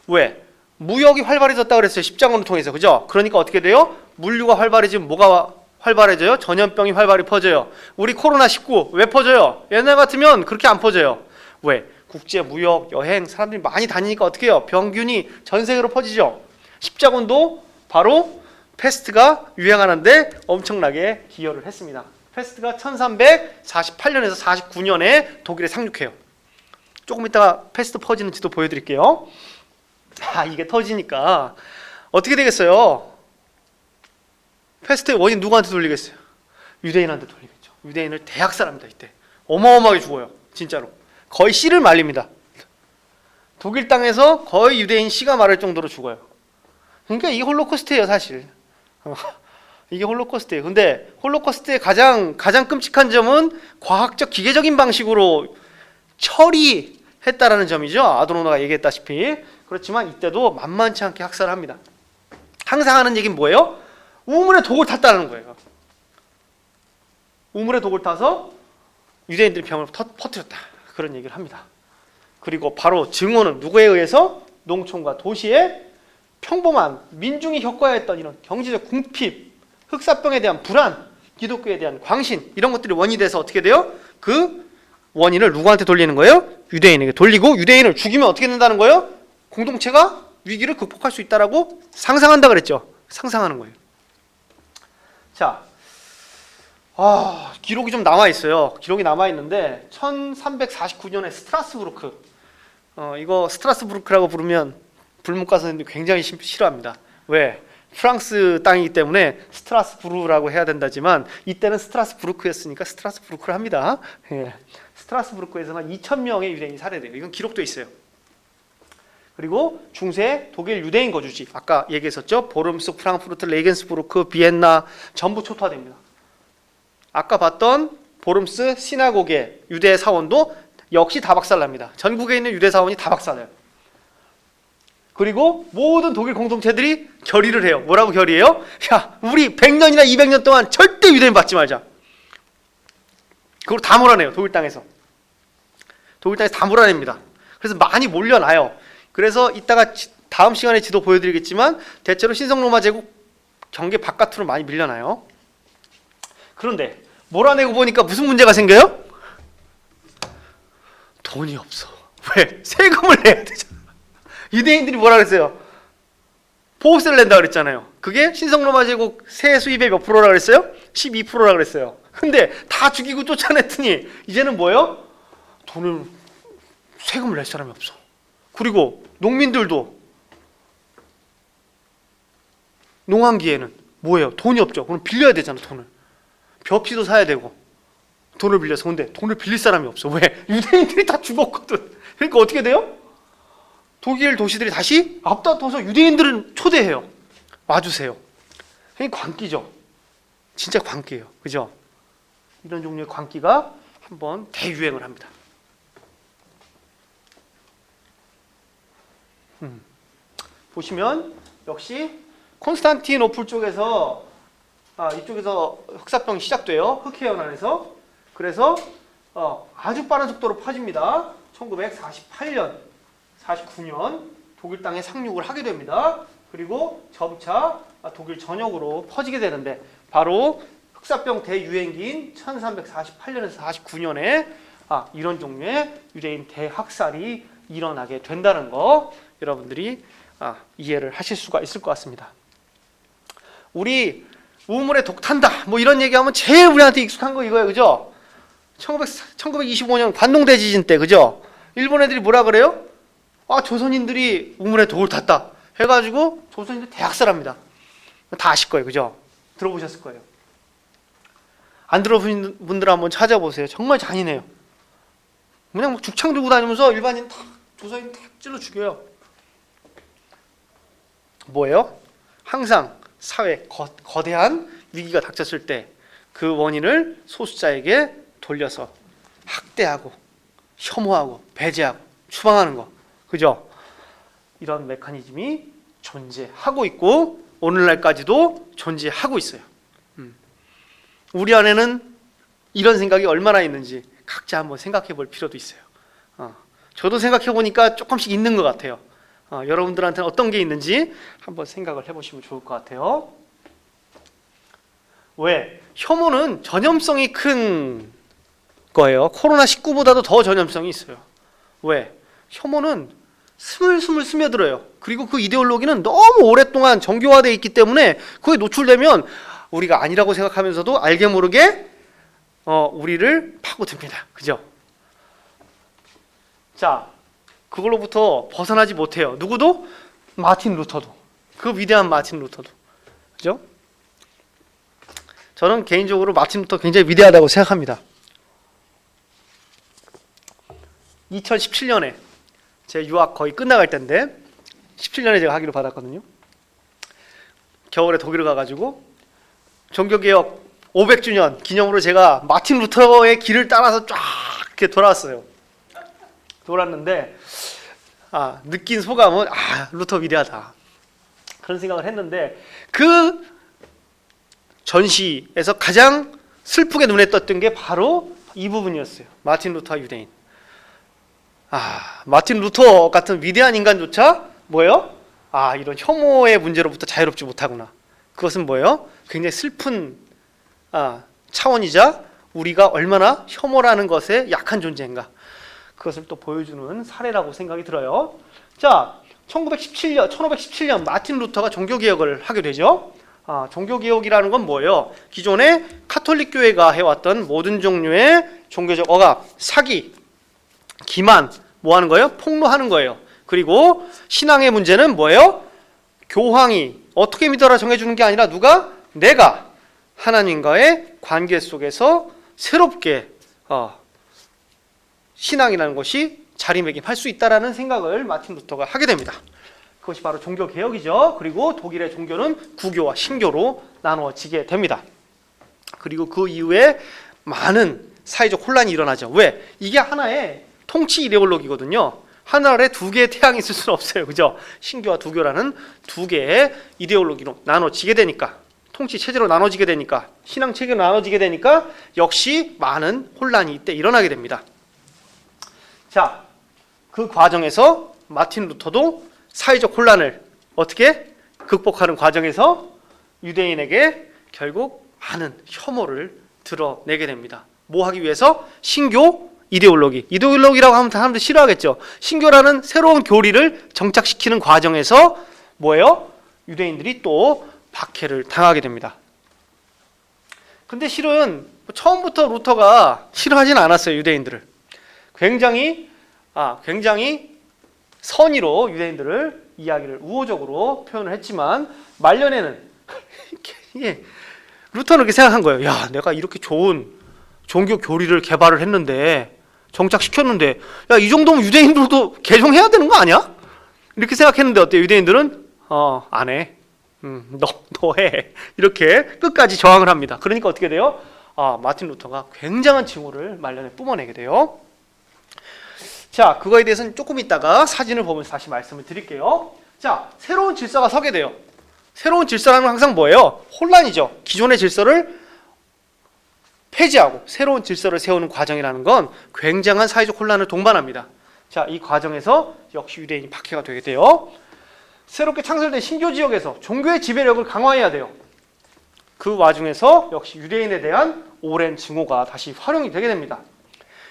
왜? 무역이 활발해졌다 그랬어요. 십자군을 통해서. 그죠? 그러니까 어떻게 돼요? 물류가 활발해지면 뭐가 활발해져요? 전염병이 활발히 퍼져요. 우리 코로나19 왜 퍼져요? 옛날 같으면 그렇게 안 퍼져요. 왜? 국제 무역, 여행, 사람들이 많이 다니니까 어떻게 해요? 병균이 전 세계로 퍼지죠. 십자군도 바로 패스트가 유행하는데 엄청나게 기여를 했습니다. 패스트가 1348년에서 49년에 독일에 상륙해요. 조금 이따가 패스트 퍼지는 지도 보여드릴게요. 이게 터지니까 어떻게 되겠어요? 패스트의 원인 누구한테 돌리겠어요? 유대인한테 돌리겠죠. 유대인을 대학살합니다. 이때 어마어마하게 죽어요. 진짜로. 거의 씨를 말립니다. 독일 땅에서 거의 유대인 씨가 마를 정도로 죽어요. 그러니까 이게 홀로코스트예요, 사실. 어, 이게 홀로코스트예요. 근데 홀로코스트의 가장 끔찍한 점은 과학적 기계적인 방식으로 처리했다라는 점이죠. 아도르노가 얘기했다시피. 그렇지만 이때도 만만치 않게 학살을 합니다. 항상 하는 얘기는 뭐예요? 우물에 독을 탔다는 거예요. 우물에 독을 타서 유대인들이 병을 퍼뜨렸다. 그런 얘기를 합니다. 그리고 바로 증오는 누구에 의해서? 농촌과 도시의 평범한 민중이 겪어야 했던 이런 경제적 궁핍, 흑사병에 대한 불안, 기독교에 대한 광신, 이런 것들이 원인이 돼서 어떻게 돼요? 그 원인을 누구한테 돌리는 거예요? 유대인에게 돌리고, 유대인을 죽이면 어떻게 된다는 거예요? 공동체가 위기를 극복할 수 있다라고 상상한다 그랬죠. 상상하는 거예요. 자, 기록이 좀 남아 있어요. 기록이 남아 있는데 1349년에 스트라스부르크, 이거 스트라스부르크라고 부르면 불문과 선생님들이 굉장히 싫어합니다. 왜? 프랑스 땅이기 때문에 스트라스부르라고 해야 된다지만 이때는 스트라스부르크였으니까 스트라스부르크를 합니다. 예. 스트라스부르크에서는 2,000명의 유대인이 살해돼요. 이건 기록돼 있어요. 그리고 중세 독일 유대인 거주지, 아까 얘기했었죠. 보름스, 프랑크푸르트, 레겐스부르크, 비엔나 전부 초토화됩니다. 아까 봤던 보름스 시나고게 유대 사원도 역시 다 박살납니다. 전국에 있는 유대 사원이 다 박살나요. 그리고 모든 독일 공동체들이 결의를 해요. 뭐라고 결의해요? 야, 우리 100년이나 200년 동안 절대 유대인 받지 말자. 그걸 다 몰아내요. 독일 땅에서. 독일 땅에서 다 몰아냅니다. 그래서 많이 몰려나요. 그래서 이따가 다음 시간에 지도 보여드리겠지만 대체로 신성로마 제국 경계 바깥으로 많이 밀려나요. 그런데 몰아내고 보니까 무슨 문제가 생겨요? 돈이 없어. 왜? 세금을 내야 되잖아. 유대인들이 뭐라 그랬어요? 보호세를 낸다 그랬잖아요. 그게 신성로마 제국 세 수입의 몇 프로라 그랬어요? 12%라 그랬어요. 근데 다 죽이고 쫓아냈더니 이제는 뭐예요? 돈을, 세금을 낼 사람이 없어. 그리고 농민들도 농한기에는 뭐예요? 돈이 없죠. 그럼 빌려야 되잖아. 돈을. 벽지도 사야 되고 돈을 빌려서. 근데 돈을 빌릴 사람이 없어. 왜? 유대인들이 다 죽었거든. 그러니까 어떻게 돼요? 독일 도시들이 다시 앞다퉈서 유대인들은 초대해요. 와주세요. 이게 광기죠. 진짜 광기예요. 그죠? 이런 종류의 광기가 한번 대유행을 합니다. 보시면 역시 콘스탄티노플 쪽에서 이쪽에서 흑사병이 시작돼요. 흑해연 안에서. 그래서 아주 빠른 속도로 퍼집니다. 1948년, 49년 독일 땅에 상륙을 하게 됩니다. 그리고 점차 독일 전역으로 퍼지게 되는데 바로 흑사병 대유행기인 1348년에서 49년에 이런 종류의 유대인 대학살이 일어나게 된다는 거 여러분들이 이해를 하실 수가 있을 것 같습니다. 우리 우물에 독 탄다 뭐 이런 얘기하면 제일 우리한테 익숙한 거 이거예요. 그죠? 1925년 관동 대지진 때, 그죠? 일본 애들이 뭐라 그래요? 조선인들이 우물에 독을 탔다 해가지고 조선인들 대학살합니다. 다 아실 거예요. 그죠? 들어보셨을 거예요. 안 들어보신 분들 한번 찾아보세요. 정말 잔인해요. 그냥 막 죽창 들고 다니면서 일반인 다, 조선인 다 찔러 죽여요. 뭐예요? 항상 사회 거대한 위기가 닥쳤을 때 그 원인을 소수자에게 돌려서 학대하고 혐오하고 배제하고 추방하는 거. 그죠? 이런 메커니즘이 존재하고 있고 오늘날까지도 존재하고 있어요. 우리 안에는 이런 생각이 얼마나 있는지 각자 한번 생각해 볼 필요도 있어요. 저도 생각해 보니까 조금씩 있는 것 같아요. 여러분들한테는 어떤 게 있는지 한번 생각을 해보시면 좋을 것 같아요. 왜? 혐오는 전염성이 큰 거예요. 코로나19보다도 더 전염성이 있어요. 왜? 혐오는 스물스물 스며들어요. 그리고 그 이데올로기는 너무 오랫동안 정교화되어 있기 때문에 그에 노출되면 우리가 아니라고 생각하면서도 알게 모르게 우리를 파고듭니다. 그죠? 자, 그걸로부터 벗어나지 못해요. 누구도? 마틴 루터도. 그 위대한 마틴 루터도. 그죠? 저는 개인적으로 마틴 루터 굉장히 위대하다고 생각합니다. 2017년에 제 유학 거의 끝나갈 때인데 17년에 제가 학위를 받았거든요. 겨울에 독일을 가가지고 종교개혁 500주년 기념으로 제가 마틴 루터의 길을 따라서 쫙 이렇게 돌아왔어요. 돌았는데 느낀 소감은 루터 위대하다 그런 생각을 했는데, 그 전시에서 가장 슬프게 눈에 떴던 게 바로 이 부분이었어요. 마틴 루터와 유대인. 마틴 루터 같은 위대한 인간조차 뭐예요? 이런 혐오의 문제로부터 자유롭지 못하구나. 그것은 뭐예요? 굉장히 슬픈 차원이자 우리가 얼마나 혐오라는 것에 약한 존재인가, 그것을 또 보여주는 사례라고 생각이 들어요. 자, 1517년 마틴 루터가 종교개혁을 하게 되죠. 종교개혁이라는 건 뭐예요? 기존에 카톨릭 교회가 해왔던 모든 종류의 종교적 억압, 사기, 기만 뭐 하는 거예요? 폭로하는 거예요. 그리고 신앙의 문제는 뭐예요? 교황이 어떻게 믿어라 정해주는 게 아니라 내가 하나님과의 관계 속에서 새롭게 신앙이라는 것이 자리매김할 수 있다라는 생각을 마틴 루터가 하게 됩니다. 그것이 바로 종교개혁이죠. 그리고 독일의 종교는 구교와 신교로 나누어지게 됩니다. 그리고 그 이후에 많은 사회적 혼란이 일어나죠. 왜? 이게 하나의 통치 이데올로기거든요. 하늘에 두 개의 태양이 있을 수는 없어요. 그죠? 신교와 두교라는 두 개의 이데올로기로 나눠지게 되니까, 통치 체제로 나눠지게 되니까, 신앙 체계로 나눠지게 되니까 역시 많은 혼란이 이때 일어나게 됩니다. 자, 그 과정에서 마틴 루터도 사회적 혼란을 어떻게 극복하는 과정에서 유대인에게 결국 많은 혐오를 드러내게 됩니다. 뭐 하기 위해서? 신교 이데올로기라고 하면 사람들이 싫어하겠죠. 신교라는 새로운 교리를 정착시키는 과정에서 뭐예요? 유대인들이 또 박해를 당하게 됩니다. 근데 실은 처음부터 루터가 싫어하진 않았어요, 유대인들을. 굉장히 선의로 유대인들을 이야기를 우호적으로 표현을 했지만, 말년에는 루터는 그렇게 생각한 거예요. 야, 내가 이렇게 좋은 종교 교리를 개발을 했는데, 정착시켰는데, 야, 이 정도면 유대인들도 개종해야 되는 거 아니야? 이렇게 생각했는데 어때요? 유대인들은 안 해. 너 해. 이렇게 끝까지 저항을 합니다. 그러니까 어떻게 돼요? 마틴 루터가 굉장한 징후를 말년에 뿜어내게 돼요. 자, 그거에 대해서는 조금 이따가 사진을 보면서 다시 말씀을 드릴게요. 자, 새로운 질서가 서게 돼요. 새로운 질서라는 건 항상 뭐예요? 혼란이죠. 기존의 질서를 폐지하고 새로운 질서를 세우는 과정이라는 건 굉장한 사회적 혼란을 동반합니다. 자, 이 과정에서 역시 유대인이 박해가 되게 돼요. 새롭게 창설된 신교 지역에서 종교의 지배력을 강화해야 돼요. 그 와중에서 역시 유대인에 대한 오랜 증오가 다시 활용이 되게 됩니다.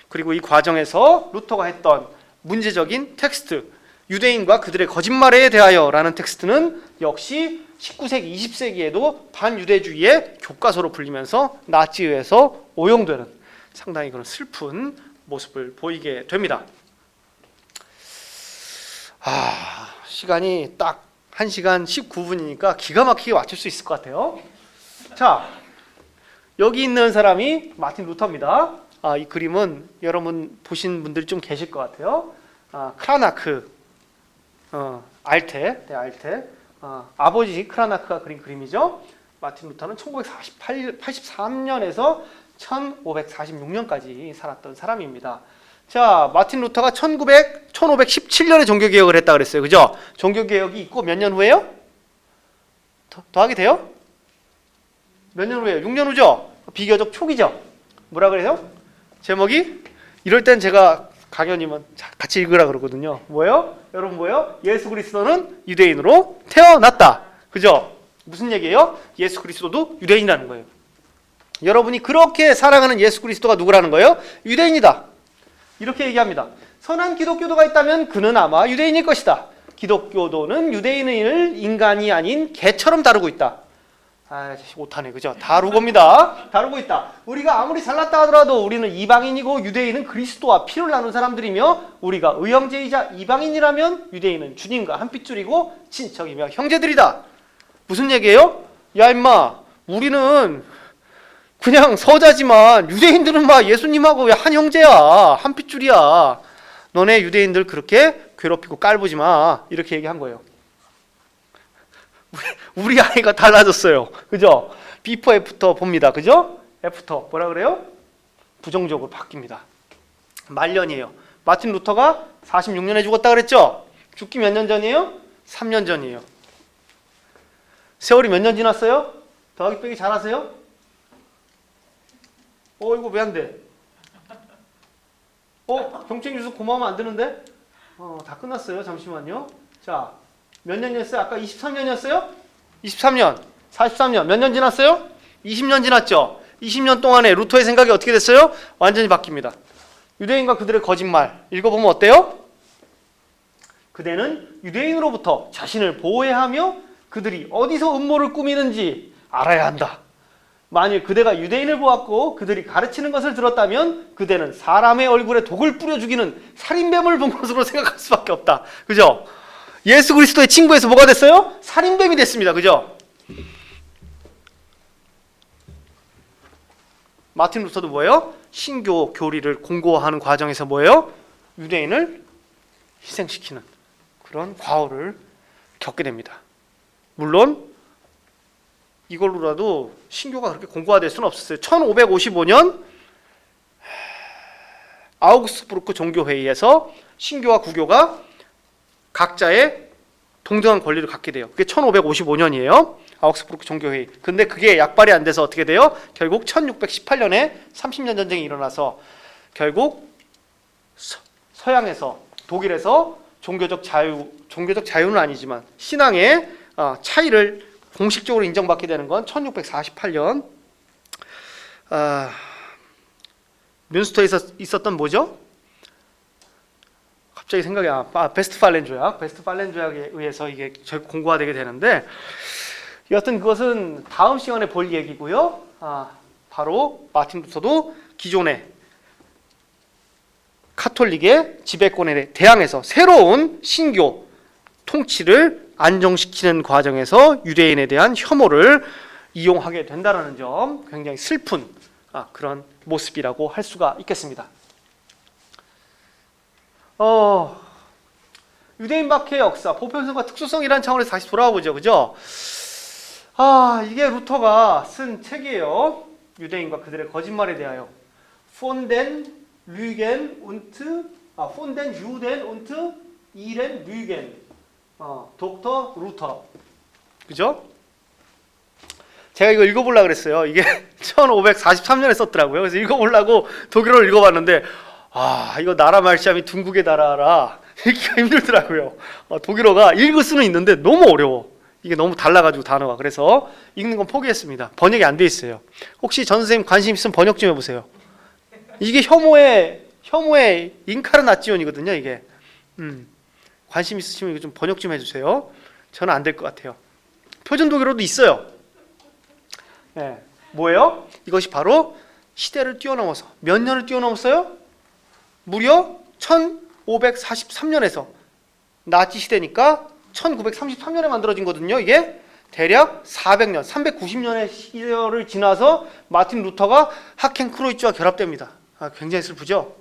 그리고 이 과정에서 루터가 했던 문제적인 텍스트, 유대인과 그들의 거짓말에 대하여 라는 텍스트는 역시 19세기, 20세기에도 반유대주의의 교과서로 불리면서 나치에서 오용되는 상당히 그런 슬픈 모습을 보이게 됩니다. 시간이 딱 1시간 19분이니까 기가 막히게 맞출 수 있을 것 같아요. 자, 여기 있는 사람이 마틴 루터입니다. 이 그림은 여러분 보신 분들이 좀 계실 것 같아요. 크라나크, 알테, 아버지 크라나크가 그린 그림이죠. 마틴 루터는 1983년에서 1546년까지 살았던 사람입니다. 자, 마틴 루터가 1517년에 종교개혁을 했다 그랬어요. 그죠? 종교개혁이 있고 몇 년 후에요? 더하게 돼요? 몇 년 후에요? 6년 후죠? 비교적 초기죠? 뭐라 그래요? 제목이? 이럴 땐 제가 강연이면 같이 읽으라 그러거든요. 뭐예요? 여러분 뭐예요? 예수 그리스도는 유대인으로 태어났다. 그죠? 무슨 얘기예요? 예수 그리스도도 유대인이라는 거예요. 여러분이 그렇게 사랑하는 예수 그리스도가 누구라는 거예요? 유대인이다. 이렇게 얘기합니다. 선한 기독교도가 있다면 그는 아마 유대인일 것이다. 기독교도는 유대인을 인간이 아닌 개처럼 다루고 있다. 못하네, 그죠? 다루고입니다. 다루고 있다. 우리가 아무리 잘났다 하더라도 우리는 이방인이고 유대인은 그리스도와 피를 나눈 사람들이며, 우리가 의형제이자 이방인이라면 유대인은 주님과 한 핏줄이고 친척이며 형제들이다. 무슨 얘기예요? 야, 임마, 우리는 그냥 서자지만 유대인들은 막 예수님하고 한 형제야, 한 핏줄이야. 너네 유대인들 그렇게 괴롭히고 깔보지 마. 이렇게 얘기한 거예요. 우리 아이가 달라졌어요. 그죠? 비포 애프터 봅니다. 그죠? 애프터 뭐라 그래요? 부정적으로 바뀝니다. 말년이에요. 마틴 루터가 46년에 죽었다 그랬죠? 죽기 몇 년 전이에요? 3년 전이에요. 세월이 몇 년 지났어요? 더하기 빼기 잘하세요? 이거 왜 안 돼? 경쟁 주소 고마우면 안 되는데? 다 끝났어요. 잠시만요. 자, 몇 년이었어요? 아까 23년이었어요? 23년, 43년, 몇 년 지났어요? 20년 지났죠? 20년 동안에 루터의 생각이 어떻게 됐어요? 완전히 바뀝니다. 유대인과 그들의 거짓말 읽어보면 어때요? 그대는 유대인으로부터 자신을 보호해야 하며 그들이 어디서 음모를 꾸미는지 알아야 한다. 만일 그대가 유대인을 보았고 그들이 가르치는 것을 들었다면 그대는 사람의 얼굴에 독을 뿌려 죽이는 살인뱀을 본 것으로 생각할 수밖에 없다. 그죠? 예수 그리스도의 친구에서 뭐가 됐어요? 살인뱀이 됐습니다. 그죠? 마틴 루터도 뭐예요? 신교 교리를 공고화하는 과정에서 뭐예요? 유대인을 희생시키는 그런 과오를 겪게 됩니다. 물론 이걸로라도 신교가 그렇게 공고화될 수는 없었어요. 1555년 아우구스부르크 종교회의에서 신교와 구교가 각자의 동등한 권리를 갖게 돼요. 그게 1555년이에요. 아우구스부르크 종교회의. 근데 그게 약발이 안 돼서 어떻게 돼요? 결국 1618년에 30년 전쟁이 일어나서 결국 서양에서 독일에서 종교적 자유는 아니지만 신앙의 차이를 공식적으로 인정받게 되는 건 1648년 뮌스터에 있었던 뭐죠? 갑자기 생각이 베스트팔렌 조약. 베스트팔렌 조약에 의해서 이게 결국 공고화되게 되는데 여하튼 그것은 다음 시간에 볼 얘기고요. 바로 마틴 루터도 기존의 카톨릭의 지배권에 대항해서 새로운 신교 통치를 안정시키는 과정에서 유대인에 대한 혐오를 이용하게 된다는 점, 굉장히 슬픈 그런 모습이라고 할 수가 있겠습니다. 유대인 박해의 역사, 보편성과 특수성이라는 차원에서 다시 돌아와 보죠. 그죠? 이게 루터가 쓴 책이에요. 유대인과 그들의 거짓말에 대하여. 폰덴 류겐 운트 폰덴 유덴 운트 이렌 류겐 독터 루터. 그죠? 제가 이거 읽어보려고 그랬어요. 이게 1543년에 썼더라고요. 그래서 읽어보려고 독일어를 읽어봤는데 이거 나라 말씨암이 둥국에 달아라 읽기가 힘들더라고요. 독일어가 읽을 수는 있는데 너무 어려워. 이게 너무 달라가지고 단어가. 그래서 읽는 건 포기했습니다. 번역이 안 돼 있어요. 혹시 전 선생님 관심 있으면 번역 좀 해보세요. 이게 혐오의 인카르나치온이거든요. 이게 관심 있으시면 이거 좀 번역 좀 해주세요. 저는 안 될 것 같아요. 표준 독일어도 있어요. 네. 뭐예요? 이것이 바로 시대를 뛰어넘어서 몇 년을 뛰어넘었어요? 무려 1543년에서 나치 시대니까 1933년에 만들어진 거거든요. 이게 대략 400년, 390년의 시대를 지나서 마틴 루터가 하켄크로이츠와 결합됩니다. 굉장히 슬프죠?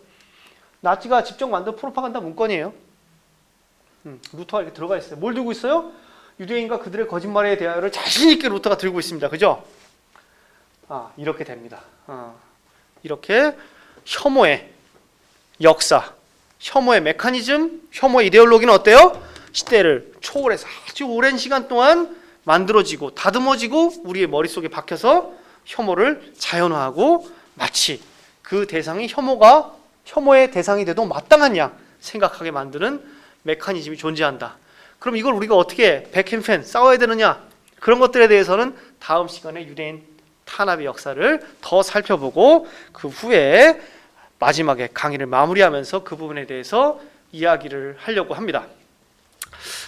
나치가 직접 만든 프로파간다 문건이에요. 루터가 이렇게 들어가 있어요. 뭘 들고 있어요? 유대인과 그들의 거짓말에 대하여를 자신 있게 루터가 들고 있습니다. 그죠? 이렇게 됩니다. 이렇게 혐오의 역사, 혐오의 메커니즘, 혐오의 이데올로기는 어때요? 시대를 초월해서 아주 오랜 시간 동안 만들어지고 다듬어지고 우리의 머릿속에 박혀서 혐오를 자연화하고 마치 그 대상이 혐오의 대상이 돼도 마땅한 양 생각하게 만드는 메커니즘이 존재한다. 그럼 이걸 우리가 어떻게 백앤팬 싸워야 되느냐? 그런 것들에 대해서는 다음 시간에 유대인 탄압의 역사를 더 살펴보고 그 후에 마지막에 강의를 마무리하면서 그 부분에 대해서 이야기를 하려고 합니다.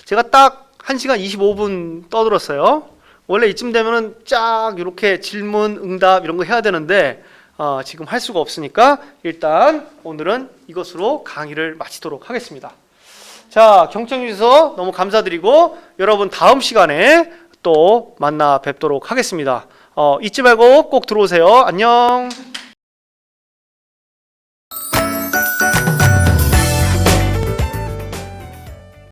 제가 딱 1시간 25분 떠들었어요. 원래 이쯤 되면은 쫙 이렇게 질문, 응답 이런 거 해야 되는데 지금 할 수가 없으니까 일단 오늘은 이것으로 강의를 마치도록 하겠습니다. 자, 경청해 주셔서 너무 감사드리고 여러분 다음 시간에 또 만나 뵙도록 하겠습니다. 잊지 말고 꼭 들어오세요. 안녕.